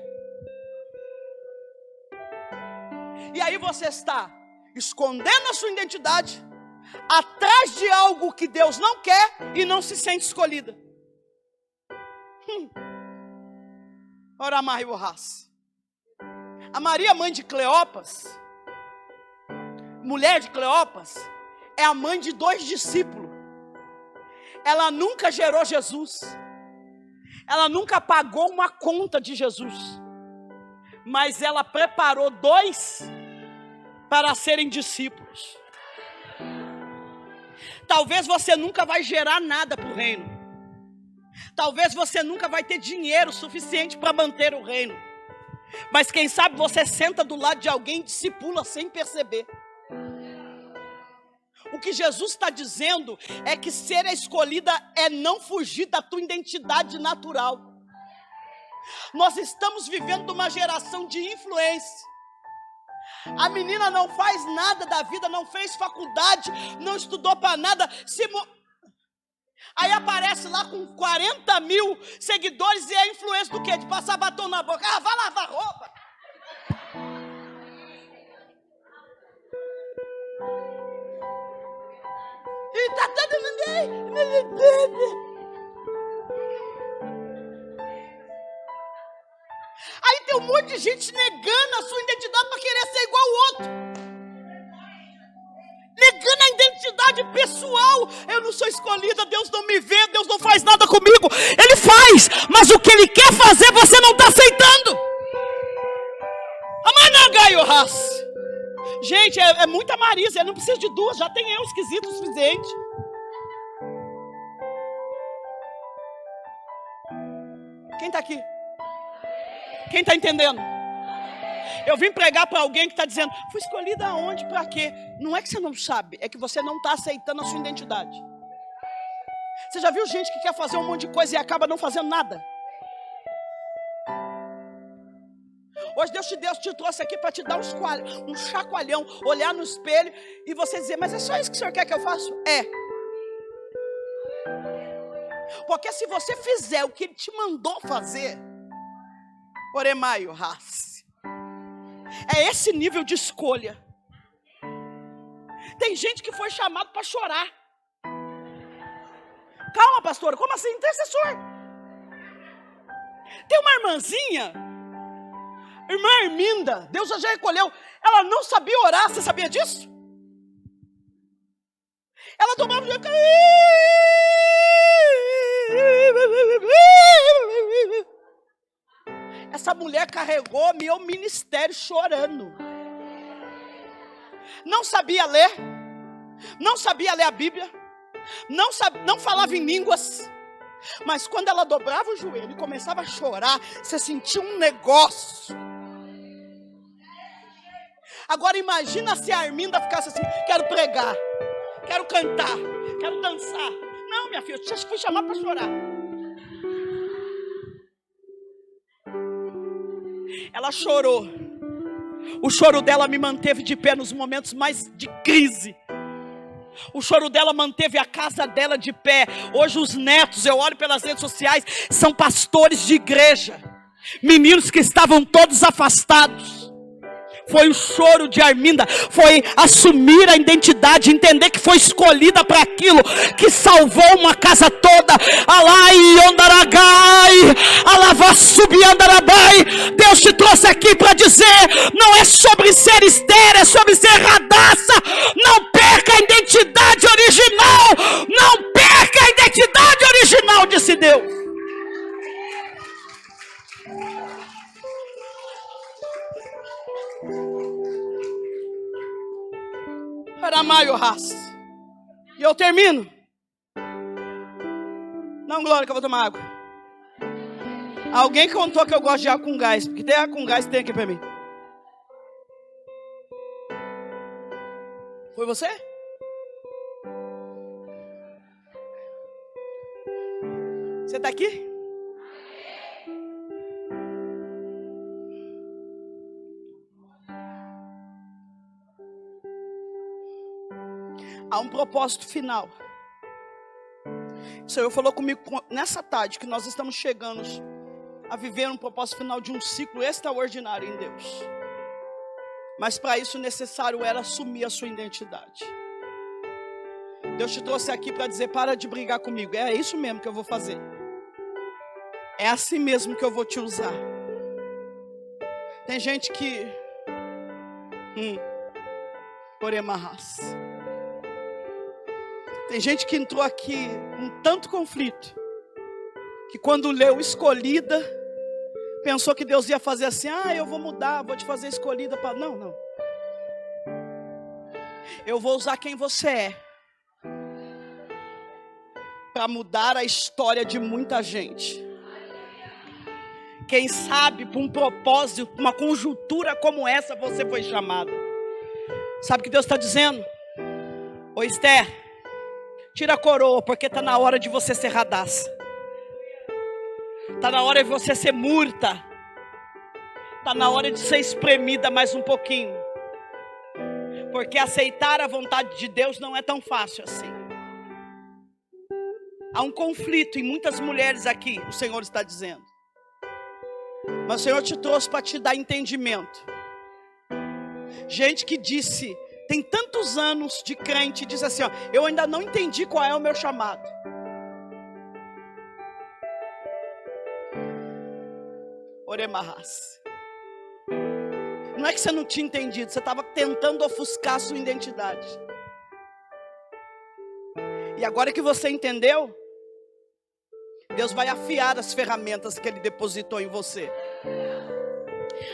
S2: E aí você está escondendo a sua identidade, atrás de algo que Deus não quer, e não se sente escolhida. Ora, Maria Borras. A Maria, mãe de Cleopas, mulher de Cleopas, é a mãe de 2 discípulos. Ela nunca gerou Jesus. Ela nunca pagou uma conta de Jesus. Mas ela preparou 2 para serem discípulos. Talvez você nunca vai gerar nada para o reino. Talvez você nunca vai ter dinheiro suficiente para manter o reino. Mas quem sabe você senta do lado de alguém e discipula sem perceber. O que Jesus está dizendo é que ser escolhida é não fugir da tua identidade natural. Nós estamos vivendo uma geração de influência. A menina não faz nada da vida, não fez faculdade, não estudou para nada. Aí aparece lá com 40 mil seguidores e é influência do quê? De passar batom na boca. Ah, vai lavar roupa. E tá todo mundo. Aí tem um monte de gente negando a sua identidade para querer ser igual ao outro. Negando a identidade pessoal. Eu não sou escolhida, Deus não me vê, Deus não faz nada comigo. Ele faz, mas o que Ele quer fazer você não está aceitando. Amanagaioras. Gente, é muita Marisa, eu não preciso de 2, já tem eu esquisito o suficiente. Quem está aqui? Quem está entendendo? Eu vim pregar para alguém que está dizendo, fui escolhida aonde, para quê? Não é que você não sabe, é que você não está aceitando a sua identidade. Você já viu gente que quer fazer um monte de coisa e acaba não fazendo nada? Hoje Deus te trouxe aqui para te dar um chacoalhão, olhar no espelho e você dizer, mas é só isso que o Senhor quer que eu faça? É. Porque se você fizer o que Ele te mandou fazer, oremaio, raça, é esse nível de escolha. Tem gente que foi chamado para chorar. Calma, pastora, como assim? Intercessor. Tem uma irmãzinha, irmã Arminda, Deus já recolheu. Ela não sabia orar, você sabia disso? Ela tomava... Essa mulher carregou meu ministério chorando. Não sabia ler. Não sabia ler a Bíblia. Não falava em línguas. Mas quando ela dobrava o joelho e começava a chorar, você sentia um negócio. Agora imagina se a Arminda ficasse assim: quero pregar, quero cantar, quero dançar. Não, minha filha, eu fui chamar para chorar. Ela chorou. O choro dela me manteve de pé nos momentos mais de crise. O choro dela manteve a casa dela de pé. Hoje os netos, eu olho pelas redes sociais, são pastores de igreja. Meninos que estavam todos afastados. Foi o choro de Arminda, foi assumir a identidade, entender que foi escolhida para aquilo, que salvou uma casa toda. Alai ondaragai, alavassubi andarabai. Deus te trouxe aqui para dizer: não é sobre ser estéril, é sobre ser radaça. Não perca a identidade original, não perca a identidade original, disse Deus. Aramaio raça. E eu termino. Não, Glória, que eu vou tomar água. Alguém contou que eu gosto de água com gás, porque tem água com gás, tem aqui pra mim. Foi você? Você tá aqui? Há um propósito final. O Senhor falou comigo nessa tarde que nós estamos chegando a viver um propósito final de um ciclo extraordinário em Deus. Mas para isso necessário era assumir a sua identidade. Deus te trouxe aqui para dizer: para de brigar comigo. É isso mesmo que eu vou fazer. É assim mesmo que eu vou te usar. Tem gente que Oremarras. Tem gente que entrou aqui com tanto conflito, que quando leu escolhida, pensou que Deus ia fazer assim: eu vou mudar, vou te fazer escolhida para... Não. Eu vou usar quem você é para mudar a história de muita gente. Quem sabe, por um propósito, uma conjuntura como essa, você foi chamada. Sabe o que Deus está dizendo? Ô Esther, tira a coroa, porque está na hora de você ser radaça. Está na hora de você ser murta. Está na hora de ser espremida mais um pouquinho. Porque aceitar a vontade de Deus não é tão fácil assim. Há um conflito em muitas mulheres aqui, o Senhor está dizendo. Mas o Senhor te trouxe para te dar entendimento. Gente que disse... Tem tantos anos de crente, diz assim: eu ainda não entendi qual é o meu chamado. Oremarras. Não é que você não tinha entendido, você estava tentando ofuscar a sua identidade. E agora que você entendeu, Deus vai afiar as ferramentas que Ele depositou em você.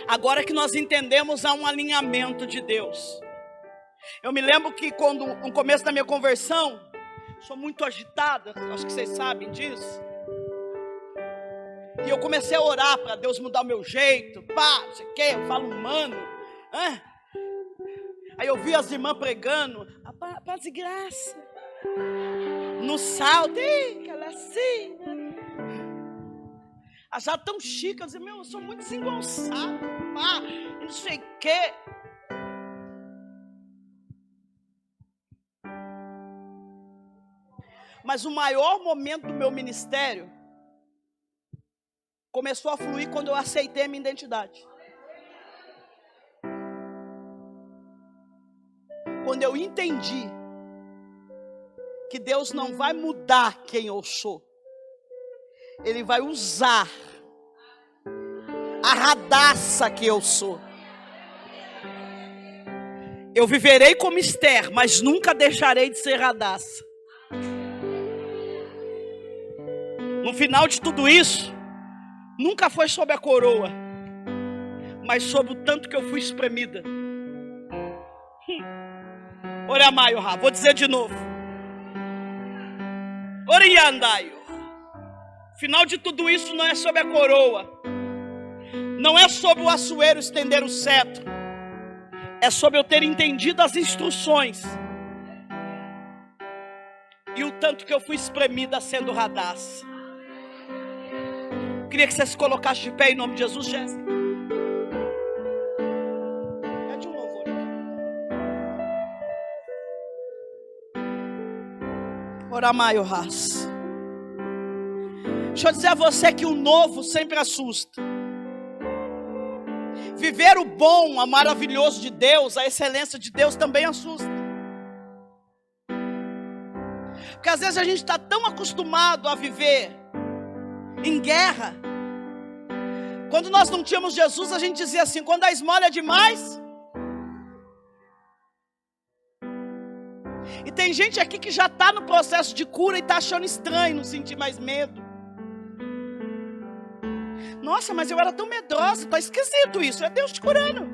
S2: Agora que nós entendemos, há um alinhamento de Deus. Eu me lembro que quando, no começo da minha conversão, sou muito agitada, acho que vocês sabem disso. E eu comecei a orar para Deus mudar o meu jeito, não sei o que, eu falo humano. Aí eu vi as irmãs pregando, a paz e graça, no salto, aquela assim. Já tão chique, eu dizia: eu sou muito desengonçado, não sei o que. Mas o maior momento do meu ministério começou a fluir quando eu aceitei a minha identidade. Quando eu entendi que Deus não vai mudar quem eu sou, Ele vai usar a radaça que eu sou. Eu viverei como Esther, mas nunca deixarei de ser radaça. No final de tudo isso, nunca foi sobre a coroa, mas sobre o tanto que eu fui espremida. Oramaio, vou dizer de novo. Oriandaio. Final de tudo isso não é sobre a coroa, não é sobre o açoeiro estender o cetro, é sobre eu ter entendido as instruções. E o tanto que eu fui espremida sendo radaz. Queria que você se colocasse de pé em nome de Jesus, Jéssica. Pede um louvor aqui. Oramaio ras. Deixa eu dizer a você que o novo sempre assusta. Viver o bom, o maravilhoso de Deus, a excelência de Deus também assusta. Porque às vezes a gente está tão acostumado a viver em guerra. Quando nós não tínhamos Jesus, a gente dizia assim: quando a esmola é demais. E tem gente aqui que já está no processo de cura e está achando estranho, não sentir mais medo. Nossa, mas eu era tão medrosa, está esquisito isso, é Deus te curando.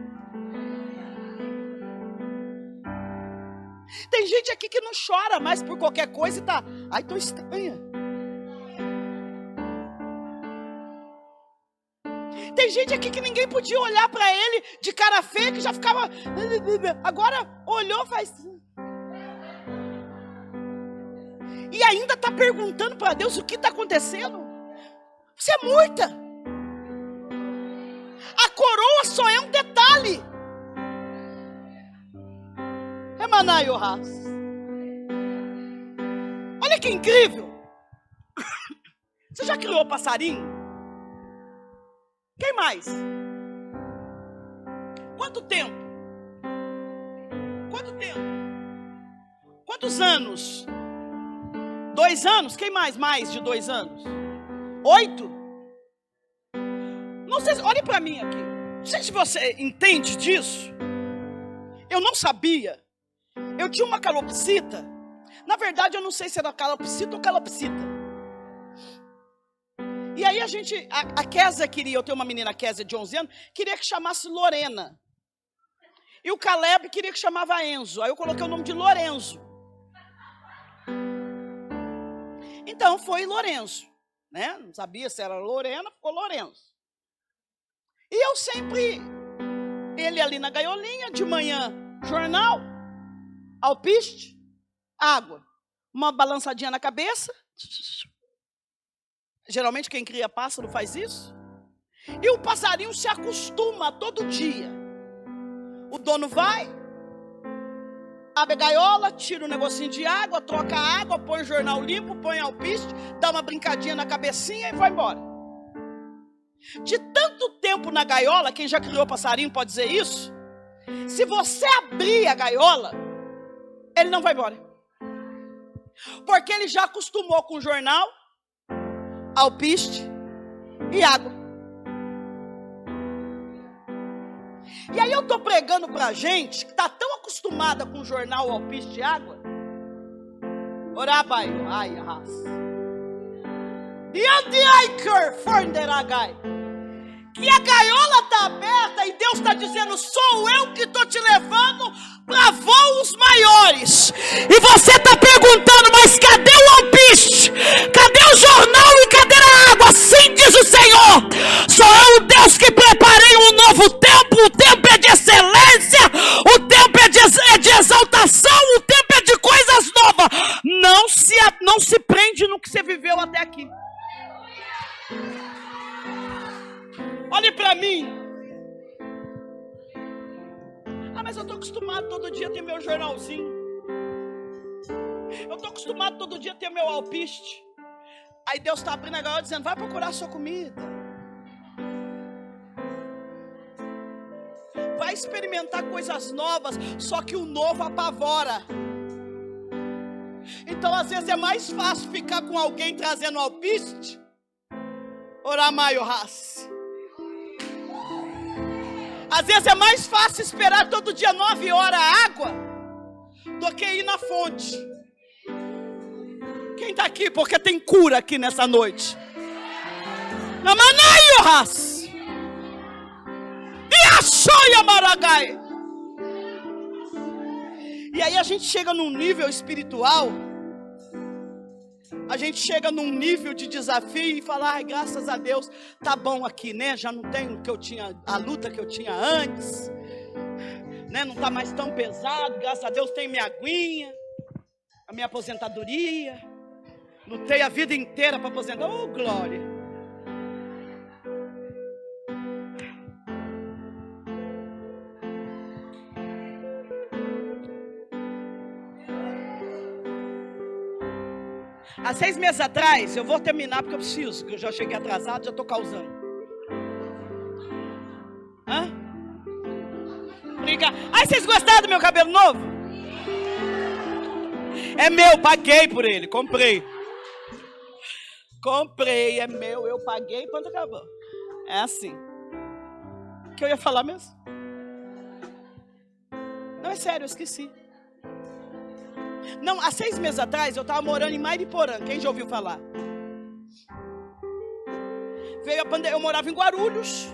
S2: Tem gente aqui que não chora mais por qualquer coisa e está, ai, estou estranha. Tem gente aqui que ninguém podia olhar para ele de cara feia, que já ficava, agora olhou, faz. E ainda está perguntando para Deus o que está acontecendo. Você é morta. A coroa só é um detalhe. É Manaio Ras. Olha que incrível. Você já criou passarinho? Quem mais? Quanto tempo? Quanto tempo? Quantos anos? 2 anos? Quem mais? Mais de 2 anos? 8? Não sei, olhe para mim aqui. Não sei se você entende disso. Eu não sabia. Eu tinha uma calopsita. Na verdade, eu não sei se era calopsita ou calopsita. E aí a Kézia queria, eu tenho uma menina Kézia de 11 anos, queria que chamasse Lorena. E o Caleb queria que chamava Enzo. Aí eu coloquei o nome de Lorenzo. Então foi Lorenzo, né? Não sabia se era Lorena, ficou Lorenzo. E eu sempre, ele ali na gaiolinha, de manhã, jornal, alpiste, água, uma balançadinha na cabeça. Geralmente quem cria pássaro faz isso. E o passarinho se acostuma todo dia. O dono vai, abre a gaiola, tira um negocinho de água, troca a água, põe o jornal limpo, põe alpiste, dá uma brincadinha na cabecinha e vai embora. De tanto tempo na gaiola, quem já criou passarinho pode dizer isso. Se você abrir a gaiola, ele não vai embora. Porque ele já acostumou com jornal, alpiste e água. E aí eu estou pregando para gente que está tão acostumada com jornal, alpiste e água. Orabai, ai, ras. Que a gaiola está aberta e Deus está dizendo: sou eu que estou te levando para voos maiores. E você está perguntando: mas cadê o alpiste? Cadê o jornal e cadê a água? Assim diz o Senhor: sou eu o Deus que preparei um novo tempo. O tempo é de excelência, o tempo é de exaltação, o tempo é de coisas novas. Não se prende no que você viveu até aqui. Olhe para mim. Ah, mas eu estou acostumado todo dia a ter meu jornalzinho. Eu estou acostumado todo dia a ter meu alpiste. Aí Deus está abrindo a gaiola dizendo: vai procurar a sua comida. Vai experimentar coisas novas. Só que o novo apavora. Então às vezes é mais fácil ficar com alguém trazendo alpiste. Oramaio ras. Às vezes é mais fácil esperar todo dia 9 horas a água do que ir na fonte. Quem está aqui? Porque tem cura aqui nessa noite. Namanaio ras. E a choia maragai. E aí a gente chega num nível espiritual. A gente chega num nível de desafio e fala: ai, graças a Deus, tá bom aqui, né? Já não tenho o que eu tinha, a luta que eu tinha antes, né? Não está mais tão pesado, graças a Deus tem minha aguinha, a minha aposentadoria. Lutei a vida inteira para aposentar. Oh, glória! Há 6 meses atrás, eu vou terminar porque eu preciso, que eu já cheguei atrasado, já estou causando. Hã? Brincar. Ai, vocês gostaram do meu cabelo novo? É meu, paguei por ele, comprei. Comprei, é meu, eu paguei, quanto acabou. É assim. O que eu ia falar mesmo? Não, é sério, eu esqueci. Não, há 6 meses atrás eu estava morando em Mariporã. Quem já ouviu falar? Veio a pandemia, eu morava em Guarulhos.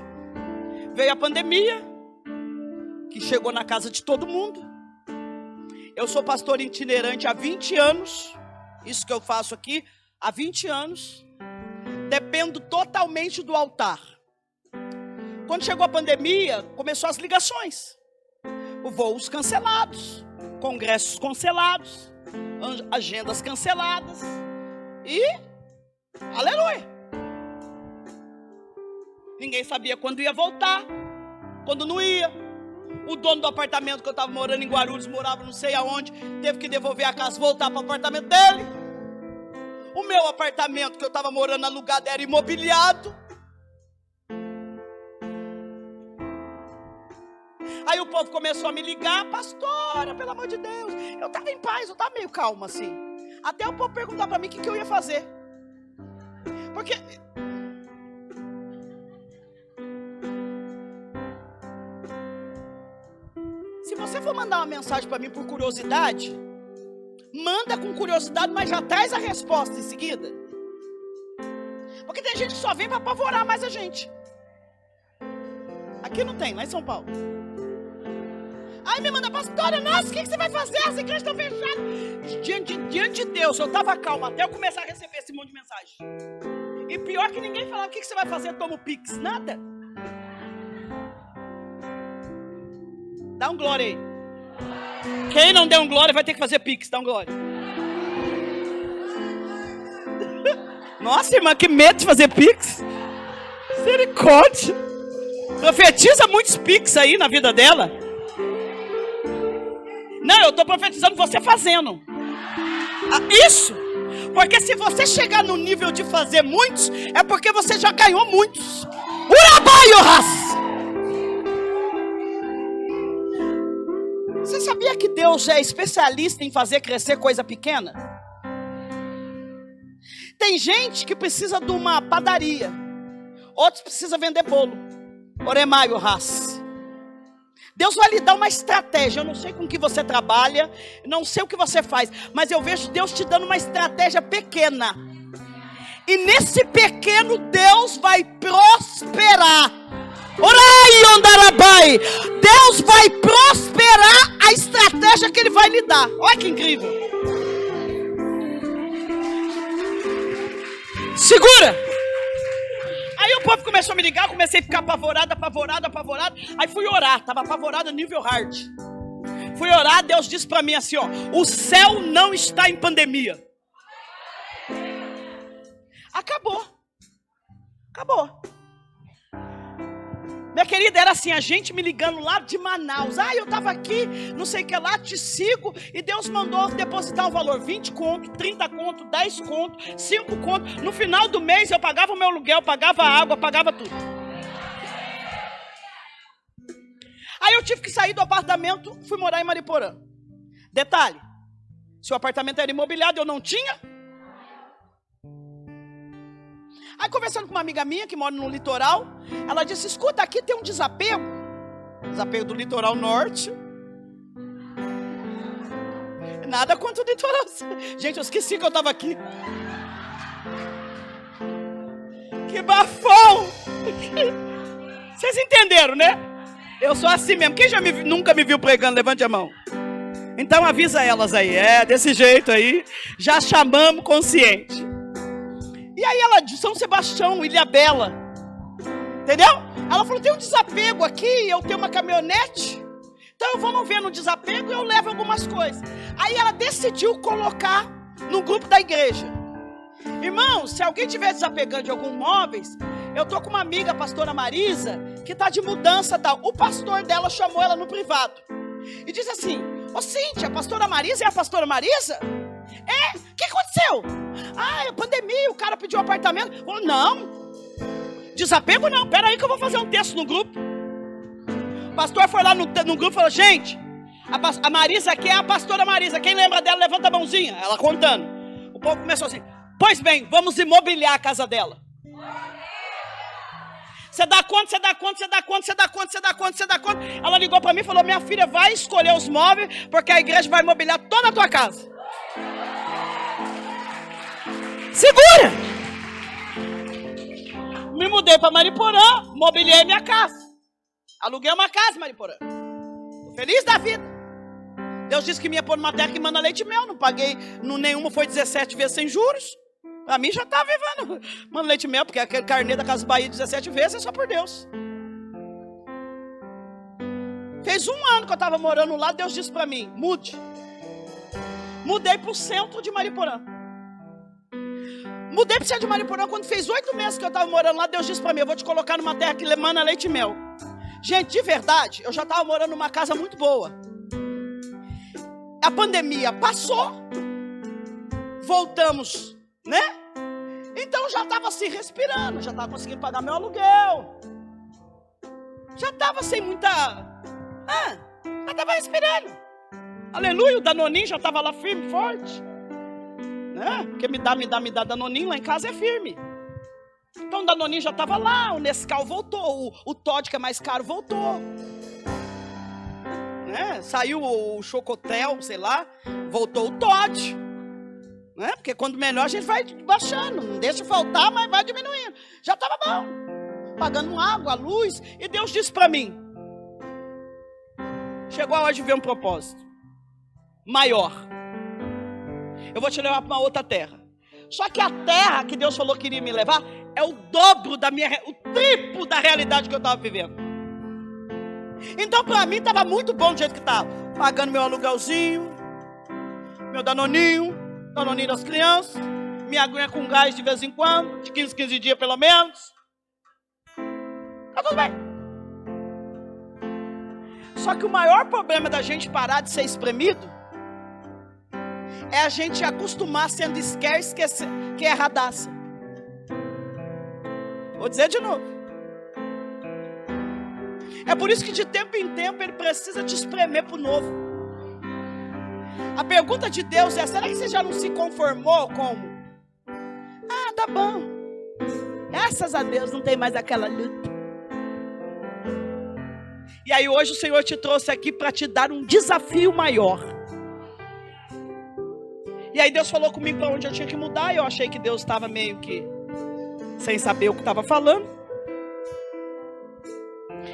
S2: Veio a pandemia, que chegou na casa de todo mundo. Eu sou pastor itinerante há 20 anos. Isso que eu faço aqui há 20 anos. Dependo totalmente do altar. Quando chegou a pandemia, começou as ligações. Voos cancelados, congressos cancelados, agendas canceladas. E, aleluia. Ninguém sabia quando ia voltar, quando não ia. O dono do apartamento que eu estava morando em Guarulhos, morava não sei aonde, teve que devolver a casa, voltar para o apartamento dele. O meu apartamento que eu estava morando alugado era imobiliado. Aí o povo começou a me ligar, pastora, pelo amor de Deus. Eu estava em paz, eu estava meio calma assim. Até o povo perguntar para mim o que eu ia fazer. Porque se você for mandar uma mensagem para mim por curiosidade, manda com curiosidade, mas já traz a resposta em seguida. Porque tem gente que só vem para apavorar mais a gente. Aqui não tem, lá em São Paulo. Aí me manda, pastora, nossa, o que você vai fazer? As igrejas estão fechadas. Diante de Deus, eu estava calma até eu começar a receber esse monte de mensagem. E pior que ninguém falava, o que você vai fazer? Toma o Pix. Nada. Dá um glória aí. Quem não der um glória vai ter que fazer Pix. Dá um glória. Nossa, irmã, que medo de fazer Pix. Misericórdia. Profetiza muitos Pix aí na vida dela. Não, eu estou profetizando você fazendo. Isso. Porque se você chegar no nível de fazer muitos, é porque você já ganhou muitos. Urabaioras! Você sabia que Deus é especialista em fazer crescer coisa pequena? Tem gente que precisa de uma padaria. Outros precisam vender bolo. Oremaioras. Deus vai lhe dar uma estratégia. Eu não sei com que você trabalha, não sei o que você faz, mas eu vejo Deus te dando uma estratégia pequena. E nesse pequeno Deus vai prosperar. Orai, ondarabai. Deus vai prosperar a estratégia que Ele vai lhe dar. Olha que incrível. Segura. Aí o povo começou a me ligar, comecei a ficar apavorada. Aí fui orar, estava apavorada nível hard. Fui orar, Deus disse para mim assim, ó, o céu não está em pandemia. Acabou. Minha querida, era assim, a gente me ligando lá de Manaus. Eu estava aqui, não sei o que lá, te sigo. E Deus mandou depositar um valor, 20 conto, 30 conto, 10 conto, 5 conto. No final do mês eu pagava o meu aluguel, pagava a água, pagava tudo. Aí eu tive que sair do apartamento, fui morar em Mariporã. Detalhe, se o apartamento era imobiliado, eu não tinha. Aí conversando com uma amiga minha que mora no litoral, ela disse, escuta, aqui tem um desapego do litoral norte. Nada contra o litoral. Gente, eu esqueci que eu estava aqui. Que bafão. Vocês entenderam, né? Eu sou assim mesmo. Quem já nunca me viu pregando, levante a mão. Então avisa elas aí, desse jeito aí. Já chamamos consciente. E aí ela de São Sebastião, Ilhabela, entendeu? Ela falou, tem um desapego aqui, eu tenho uma caminhonete, Então vamos ver no desapego, eu levo algumas coisas. Aí ela decidiu colocar no grupo da igreja. Irmãos, se alguém estiver desapegando de alguns móveis, eu tô com uma amiga, a pastora Marisa, que está de mudança tal. O pastor dela chamou ela no privado e disse assim: ô Cíntia, a pastora Marisa é a pastora Marisa? É, o que aconteceu? Ah, é pandemia, o cara pediu um apartamento. Oh, não, desapego não, peraí que eu vou fazer um texto no grupo. O pastor foi lá no grupo e falou: gente, a Marisa aqui é a pastora Marisa, quem lembra dela, levanta a mãozinha. Ela contando. O povo começou assim: pois bem, vamos imobiliar a casa dela. Você dá conta, você dá conta, você dá conta, você dá conta, você dá conta, você dá conta. Ela ligou para mim e falou: minha filha, vai escolher os móveis, porque a igreja vai imobiliar toda a tua casa. Segura! Me mudei para Mariporã, mobiliei minha casa. Aluguei uma casa em Mariporã. Tô feliz da vida. Deus disse que me ia pôr numa terra que manda leite e mel. Não paguei, nenhuma foi 17 vezes sem juros. Para mim já estava vivendo manda leite e mel, porque aquele carnê da Casa Bahia 17 vezes é só por Deus. Fez 1 ano que eu estava morando lá, Deus disse para mim: mude. Mudei para o centro de Mariporã. Mudei para o centro de Mariporã quando fez 8 meses que eu estava morando lá. Deus disse para mim: eu vou te colocar numa terra que manda leite e mel. Gente, de verdade, eu já estava morando numa casa muito boa. A pandemia passou, voltamos, né? Então já estava assim respirando, já estava conseguindo pagar meu aluguel, já estava sem muita, já estava respirando. Aleluia, o Danoninho já estava lá firme, forte, né? Porque me dá Danoninho lá em casa é firme. Então o Danoninho já estava lá, o Nescau voltou, o Todd, que é mais caro, voltou. Né? Saiu o Chocotel, sei lá, voltou o Todd. Né? Porque quando melhor a gente vai baixando, não deixa faltar, mas vai diminuindo. Já estava bom, pagando água, luz, e Deus disse para mim: chegou a hora de ver um propósito maior. Eu vou te levar para uma outra terra. Só que a terra que Deus falou que iria me levar é o dobro o triplo da realidade que eu estava vivendo. Então para mim estava muito bom do jeito que estava. Pagando meu aluguelzinho, meu Danoninho das crianças, minha aguinha com gás de vez em quando, de 15 dias pelo menos. Tá tudo bem. Só que o maior problema da gente parar de ser espremido é a gente acostumar sendo esquecer que é erradaça. Vou dizer de novo. É por isso que de tempo em tempo ele precisa te espremer para o novo. A pergunta de Deus é: será que você já não se conformou como? Ah, tá bom. Graças a Deus não tem mais aquela luta. E aí hoje o Senhor te trouxe aqui para te dar um desafio maior. E aí Deus falou comigo para onde eu tinha que mudar. E eu achei que Deus estava meio que sem saber o que estava falando.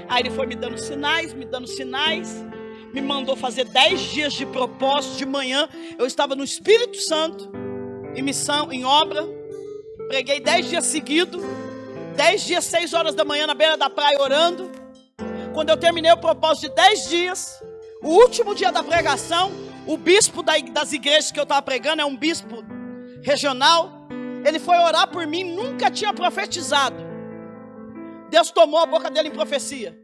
S2: Aí ele foi me dando sinais, me mandou fazer 10 dias de propósito de manhã. Eu estava no Espírito Santo, em missão, em obra. Preguei 10 dias seguidos, 10 dias, 6 horas da manhã na beira da praia orando. Quando eu terminei o propósito de 10 dias, o último dia da pregação, o bispo das igrejas que eu estava pregando, é um bispo regional, ele foi orar por mim, nunca tinha profetizado. Deus tomou a boca dele em profecia.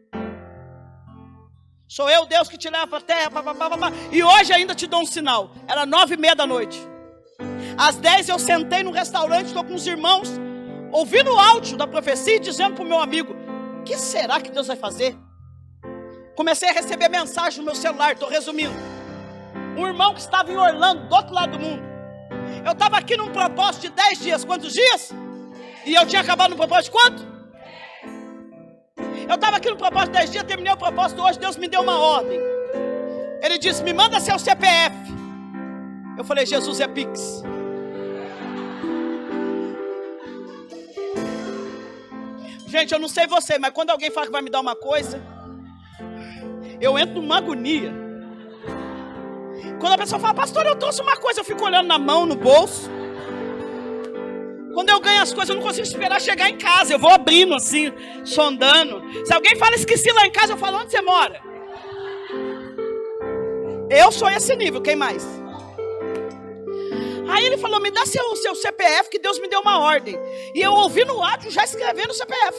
S2: Sou eu, Deus, que te leva para a terra, e hoje ainda te dou um sinal. Era 9h30 da noite. Às 10 eu sentei no restaurante, estou com os irmãos, ouvindo o áudio da profecia e dizendo para o meu amigo: o que será que Deus vai fazer? Comecei a receber mensagem no meu celular, estou resumindo. Um irmão que estava em Orlando, do outro lado do mundo. Eu estava aqui num propósito de 10 dias. Quantos dias? E eu tinha acabado no propósito de quanto? Eu estava aqui no propósito de 10 dias, terminei o propósito hoje, Deus me deu uma ordem. Ele disse: me manda seu CPF. Eu falei: Jesus é Pix. Gente, eu não sei você, mas quando alguém fala que vai me dar uma coisa, eu entro numa agonia. Quando a pessoa fala: pastor, eu trouxe uma coisa, eu fico olhando na mão, no bolso. Quando eu ganho as coisas, eu não consigo esperar chegar em casa. Eu vou abrindo assim, sondando. Se alguém fala: esqueci lá em casa, eu falo: onde você mora? Eu sou esse nível, quem mais? Aí ele falou, me dá seu CPF, que Deus me deu uma ordem. E eu ouvi no áudio, já escrevendo o CPF.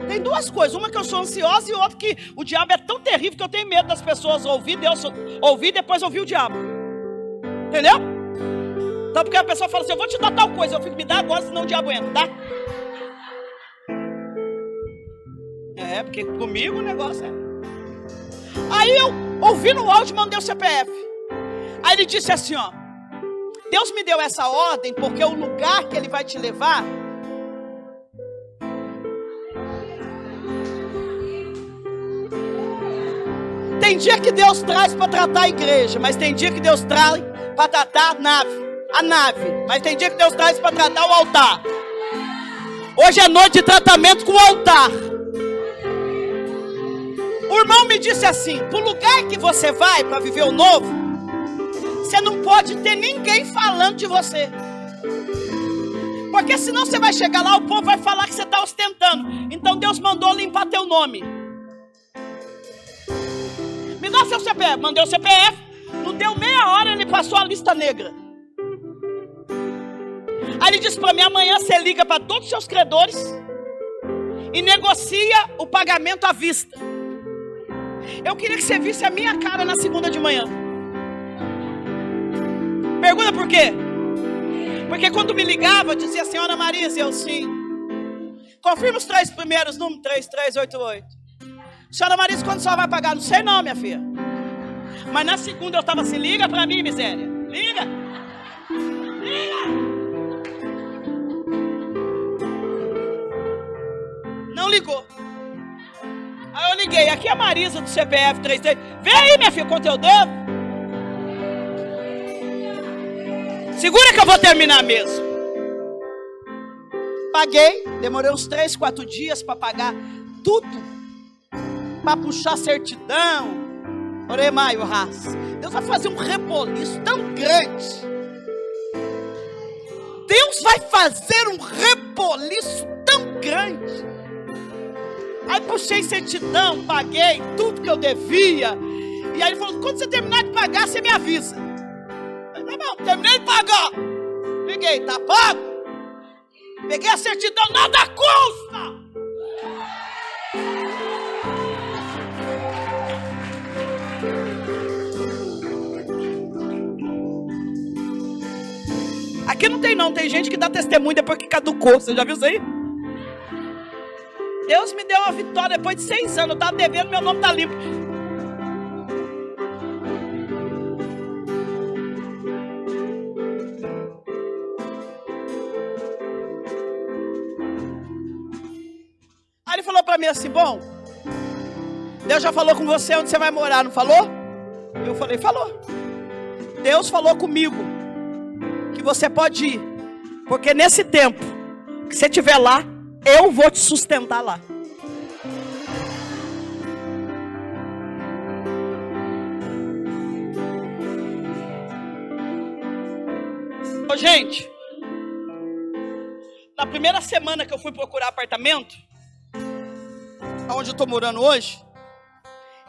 S2: Tem duas coisas, uma que eu sou ansiosa e outra que o diabo é tão terrível que eu tenho medo das pessoas ouvir, Deus ouvir e depois ouvir o diabo. Entendeu? Então porque a pessoa fala assim, eu vou te dar tal coisa, eu fico, me dá agora, senão o diabo entra, tá? É, porque comigo o negócio é. Aí eu ouvi no áudio, mandei o CPF. Aí ele disse assim, ó, Deus me deu essa ordem porque o lugar que ele vai te levar tem dia que Deus traz para tratar a igreja, mas tem dia que Deus traz para tratar a nave, mas tem dia que Deus traz para tratar o altar. Hoje é noite de tratamento com o altar. O irmão me disse assim, pro lugar que você vai para viver o novo, você não pode ter ninguém falando de você. Porque senão você vai chegar lá, o povo vai falar que você está ostentando. Então Deus mandou limpar teu nome. Me dá seu CPF. Mandei o CPF. Não deu meia hora, ele passou a lista negra. Aí ele disse para mim, amanhã você liga para todos os seus credores e negocia o pagamento à vista. Eu queria que você visse a minha cara na segunda de manhã. Pergunta por quê? Porque quando me ligava, dizia, senhora Marisa, eu sim. Confirma os 3 primeiros números, 3388. Senhora Marisa, quando a senhora vai pagar? Não sei não, minha filha. Mas na segunda eu estava assim, liga para mim, miséria. Liga. Liga. Não ligou. Aí eu liguei, aqui é a Marisa do CPF 33. Vem aí, minha filha, quanto eu devo. Segura que eu vou terminar mesmo. Paguei, demorei uns 3, 4 dias para pagar tudo. Para puxar certidão. Orei maio, raça. Deus vai fazer um reboliço tão grande. Deus vai fazer um reboliço tão grande. Aí puxei certidão, paguei tudo que eu devia. E aí ele falou, quando você terminar de pagar, você me avisa. Eu falei, tá bom, terminei de pagar. Liguei, tá pago? Peguei a certidão, nada custa. Aqui não tem não, tem gente que dá testemunho depois que caducou. Você já viu isso aí? Deus me deu uma vitória depois de 6 anos. Eu estava devendo, meu nome está limpo. Aí ele falou para mim assim, bom, Deus já falou com você onde você vai morar, não falou? Eu falei, falou. Deus falou comigo que você pode ir, porque nesse tempo que você estiver lá, eu vou te sustentar lá. Ô, gente, na primeira semana que eu fui procurar apartamento, onde eu estou morando hoje,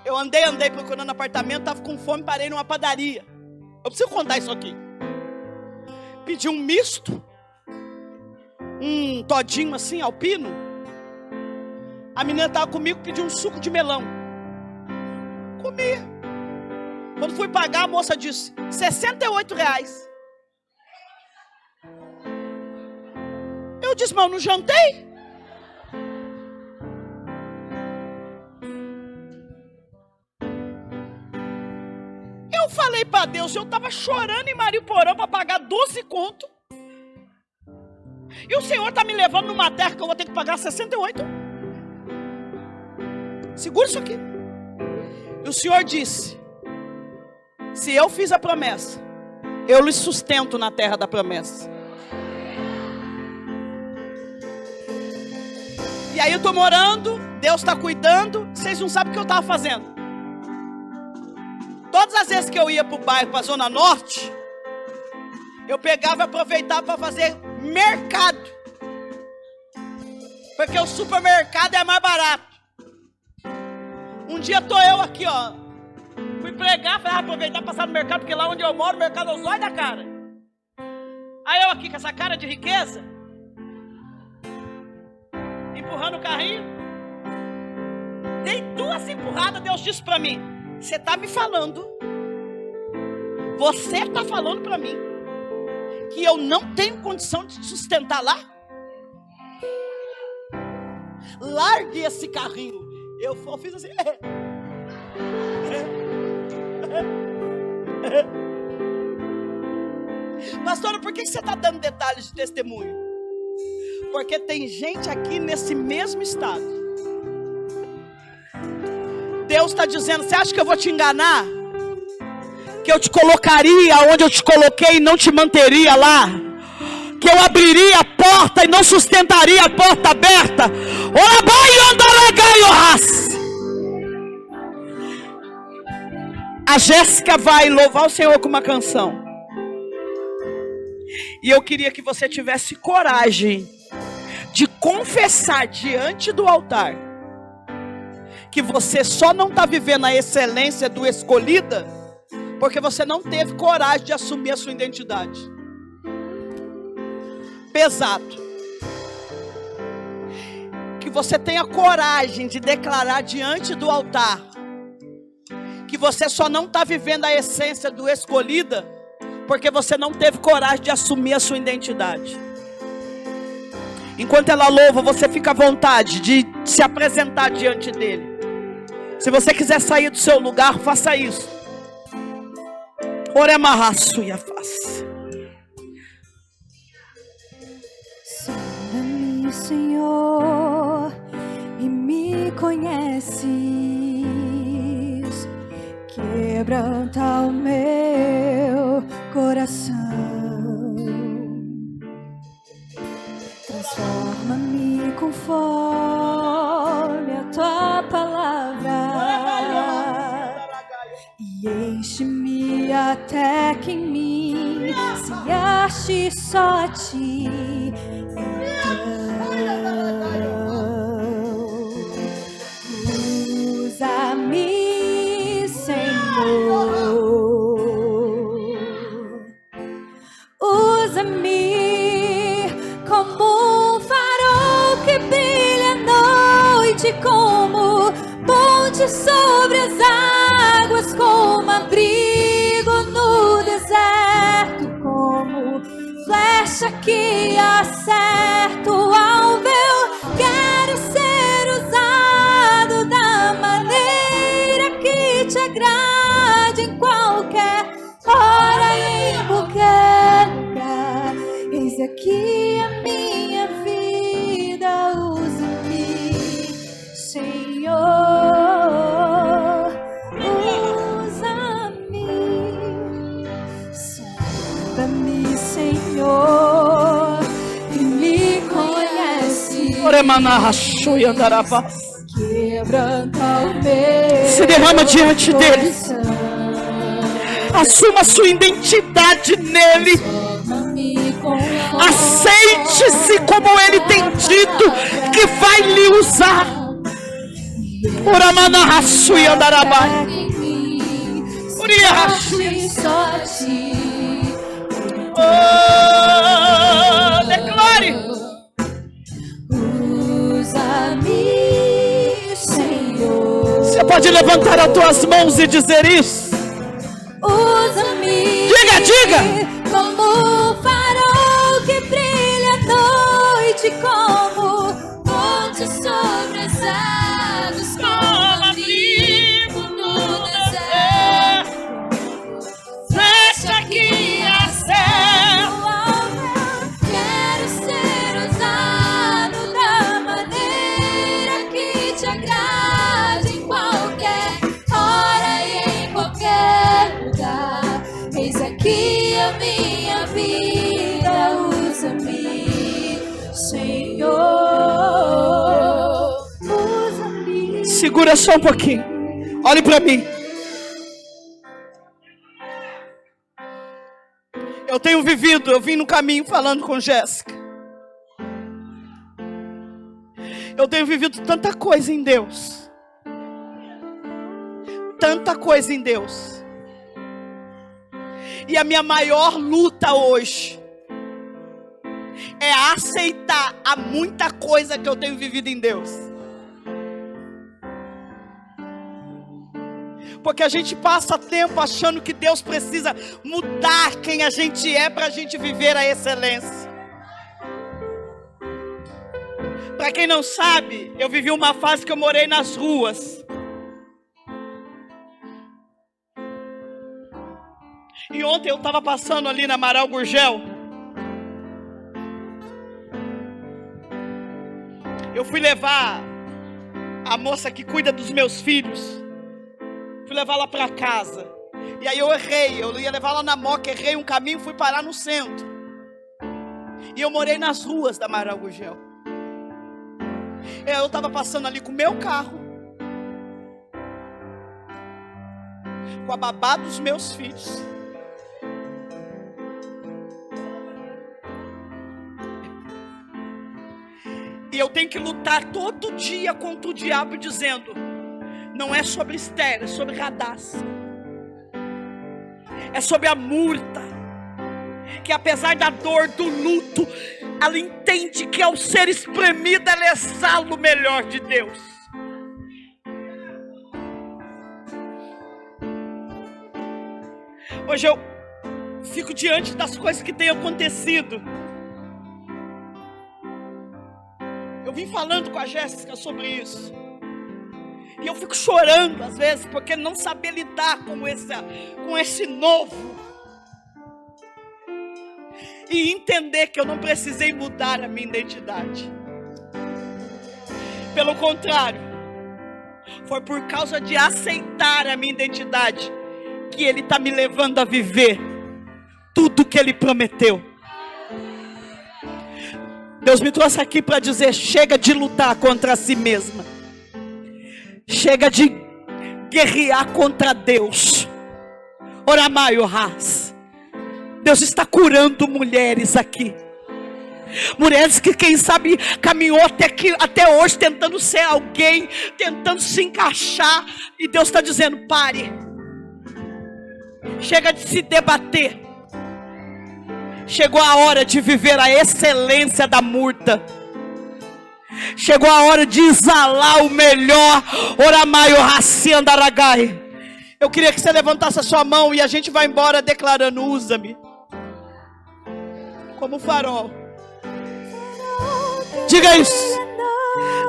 S2: eu andei procurando apartamento, estava com fome, parei numa padaria. Eu preciso contar isso aqui. Pedi um misto, um todinho assim, alpino. A menina estava comigo, pediu um suco de melão. Comi. Quando fui pagar, a moça disse, R$68. Eu disse, mas eu não jantei. Eu falei para Deus, eu estava chorando em Mariporã para pagar 12 conto. E o Senhor está me levando numa terra que eu vou ter que pagar 68. Segura isso aqui. E o Senhor disse, se eu fiz a promessa, eu lhe sustento na terra da promessa. E aí eu estou morando, Deus está cuidando. Vocês não sabem o que eu estava fazendo. Todas as vezes que eu ia para o bairro, para a Zona Norte, eu pegava e aproveitava para fazer mercado. Porque o supermercado é mais barato. Um dia estou eu aqui, ó, Fui pregar, falei, aproveitar e passar no mercado, porque lá onde eu moro, o mercado é os olhos da cara. Aí eu aqui com essa cara de riqueza, empurrando o carrinho. Dei 2 empurradas, Deus disse para mim, você está me falando, você está falando para mim, que eu não tenho condição de sustentar lá? Largue esse carrinho. Eu fiz assim. Pastora, por que você está dando detalhes de testemunho? Porque tem gente aqui nesse mesmo estado. Deus está dizendo, você acha que eu vou te enganar? Que eu te colocaria onde eu te coloquei e não te manteria lá? Que eu abriria a porta e não sustentaria a porta aberta? A Jéssica vai louvar o Senhor com uma canção. E eu queria que você tivesse coragem de confessar diante do altar que você só não está vivendo a excelência do escolhida porque você não teve coragem de assumir a sua identidade. Pesado. Que você tenha coragem de declarar diante do altar que você só não está vivendo a essência do escolhida porque você não teve coragem de assumir a sua identidade. Enquanto ela louva, você fica à vontade de se apresentar diante dele. Se você quiser sair do seu lugar, faça isso. Oremarraço e a face.
S3: Sonda-me, Senhor, e me conheces. Quebranta o meu coração. Transforma-me conforme a tua palavra. E enche-me até que em mim se ache só a ti. Então, usa-me, Senhor. Usa-me como um farol que brilha à noite, como ponte sobre as águas, como abrigo no deserto, como flecha que acerta o alvo. Eu quero ser usado da maneira que te agrade, em qualquer hora e em qualquer lugar. Eis aqui a minha vida, usa-me, Senhor. Sonda-me, Senhor, e me conhece. Quebranta o meu.
S2: Se derrama diante dele.
S3: Coração.
S2: Assuma a sua identidade nele. Aceite-se como ele tem dito que vai lhe usar. Oramanarraçu e andarabai. Uriarraçu. Oh, declare.
S3: Usa-me, Senhor.
S2: Você pode levantar as tuas mãos e dizer isso.
S3: Usa-me.
S2: Diga, diga.
S3: Como um farol que brilha à noite, como ponte sobre as águas, como abrigo no deserto, flecha que acerta o alvo. Quero ser usado da maneira que te agrade, em qualquer hora e em qualquer lugar. Eis aqui a minha vida, usa-me, Senhor. Usa-me.
S2: Segura só um pouquinho. Olhe para mim. Eu tenho vivido, eu vim no caminho falando com Jéssica. Eu tenho vivido tanta coisa em Deus. tanta coisa em Deus. E a minha maior luta hoje é aceitar a muita coisa que eu tenho vivido em Deus. Porque a gente passa tempo achando que Deus precisa mudar quem a gente é para a gente viver a excelência. Para quem não sabe, eu vivi uma fase que eu morei nas ruas. E ontem eu estava passando ali na Amaral Gurgel. Eu fui levar a moça que cuida dos meus filhos. Fui levar ela para casa. E aí eu errei. Eu ia levar ela na moca, errei um caminho, fui parar no centro. E eu morei nas ruas da Amaral Gurgel. Eu estava passando ali com o meu carro, com a babá dos meus filhos. E eu tenho que lutar todo dia contra o diabo, dizendo: não é sobre Esther, é sobre Radassa. É sobre a Murta, que apesar da dor, do luto, ela entende que ao ser espremida, ela exala o melhor de Deus. Hoje eu fico diante das coisas que têm acontecido. Eu vim falando com a Jéssica sobre isso. E eu fico chorando às vezes, porque não saber lidar com esse novo. E entender que eu não precisei mudar a minha identidade. Pelo contrário, foi por causa de aceitar a minha identidade que Ele está me levando a viver tudo que Ele prometeu. Deus me trouxe aqui para dizer: chega de lutar contra si mesma. Chega de guerrear contra Deus. Oramai Ohas. Deus está curando mulheres aqui. Mulheres que quem sabe caminhou até hoje tentando ser alguém, tentando se encaixar. E Deus está dizendo: pare. Chega de se debater. Chegou a hora de viver a excelência da Murta. Chegou a hora de exalar o melhor. Oramaio Racian Daragai. Eu queria que você levantasse a sua mão e a gente vai embora declarando: usa-me como farol. Diga isso.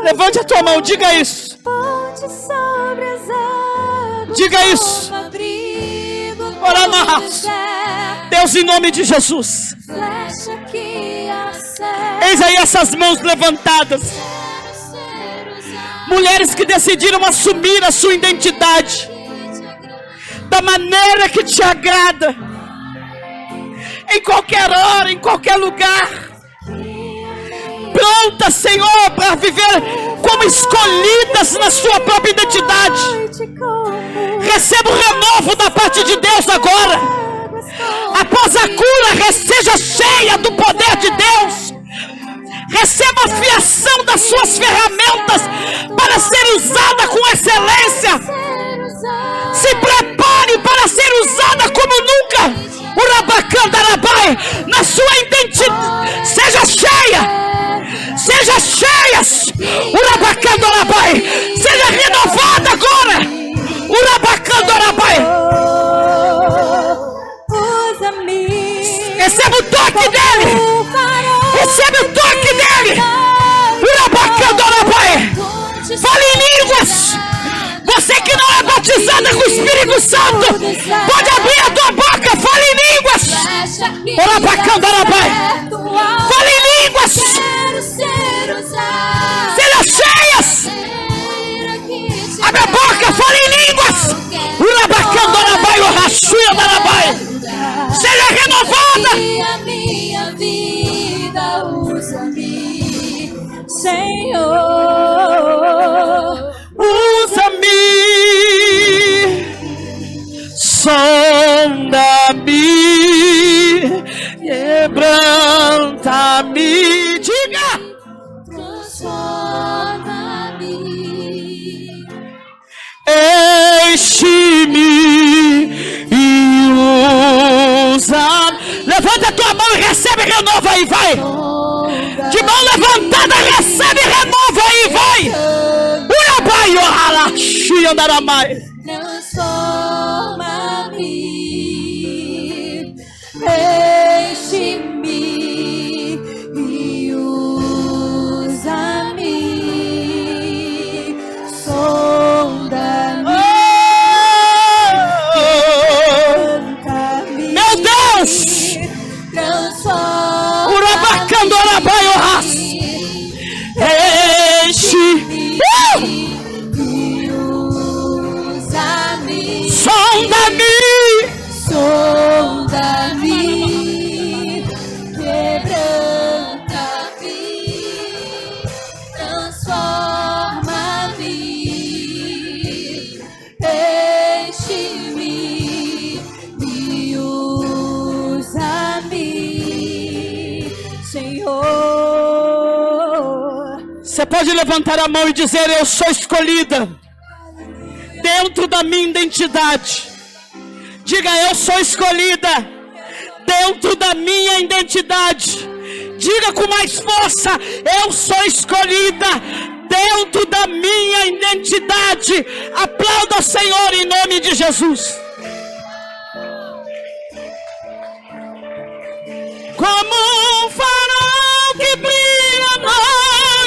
S2: Levante a tua mão, diga isso. Diga isso. Oramahas. Deus, em nome de Jesus, eis aí essas mãos levantadas. Mulheres que decidiram assumir a sua identidade da maneira que te agrada, em qualquer hora, em qualquer lugar. Prontas, Senhor, para viver como escolhidas na sua própria identidade. Receba o renovo da parte de Deus agora. Após a cura, seja cheia do poder de Deus. Receba a fiação das suas ferramentas para ser usada com excelência. Se prepare para ser usada como nunca. Urabacandarabai, na sua identidade. Seja cheia. Seja cheia. Urabacandarabai. Seja renovada agora. Urabacandarabai. Receba o toque dele. Receba o toque dele. Urabacandarabai. Fale em línguas. Você que não é batizada com o Espírito Santo, pode abrir a tua boca. Fale em línguas. Urabacandarabai. Fale em línguas. Sejam cheias. Abre a boca. Fale em línguas. Urabacandarabai. Orrachuia-darabai. Seja renovada.
S3: E a minha vida usa-me, Senhor.
S2: Usa-me, sonda-me, quebra recebe renovo aí, vai. De mão levantada, recebe renovo aí, vai. Urabai, ohala, xiandaramai.
S3: Transforma-me, enche-me e usa-me, sonda-me, canta-me.
S2: Meu Deus!
S3: Transforma-me,
S2: Urabacandorabai, ohas. Enche-me. Sonda-me,
S3: sonda-me, quebranta-me, transforma-me, enche-me e usa-me, Senhor.
S2: Você pode levantar a mão e dizer: eu sou escolhida. Dentro da minha identidade. Diga: eu sou escolhida dentro da minha identidade. Diga com mais força: eu sou escolhida dentro da minha identidade. Aplauda o Senhor em nome de Jesus. Como um farol que brilha à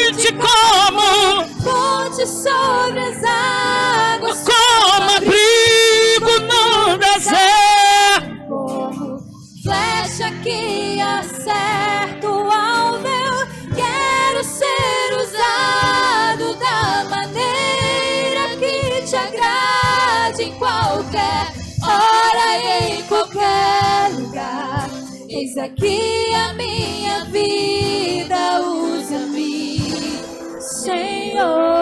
S2: noite, como
S3: Ponte sobre as águas,
S2: como abrigo no deserto,
S3: como flecha que acerta o alvo. Eu quero ser usado da maneira que te agrade, em qualquer hora e em qualquer lugar. Eis aqui a minha vida, usa-me, Senhor.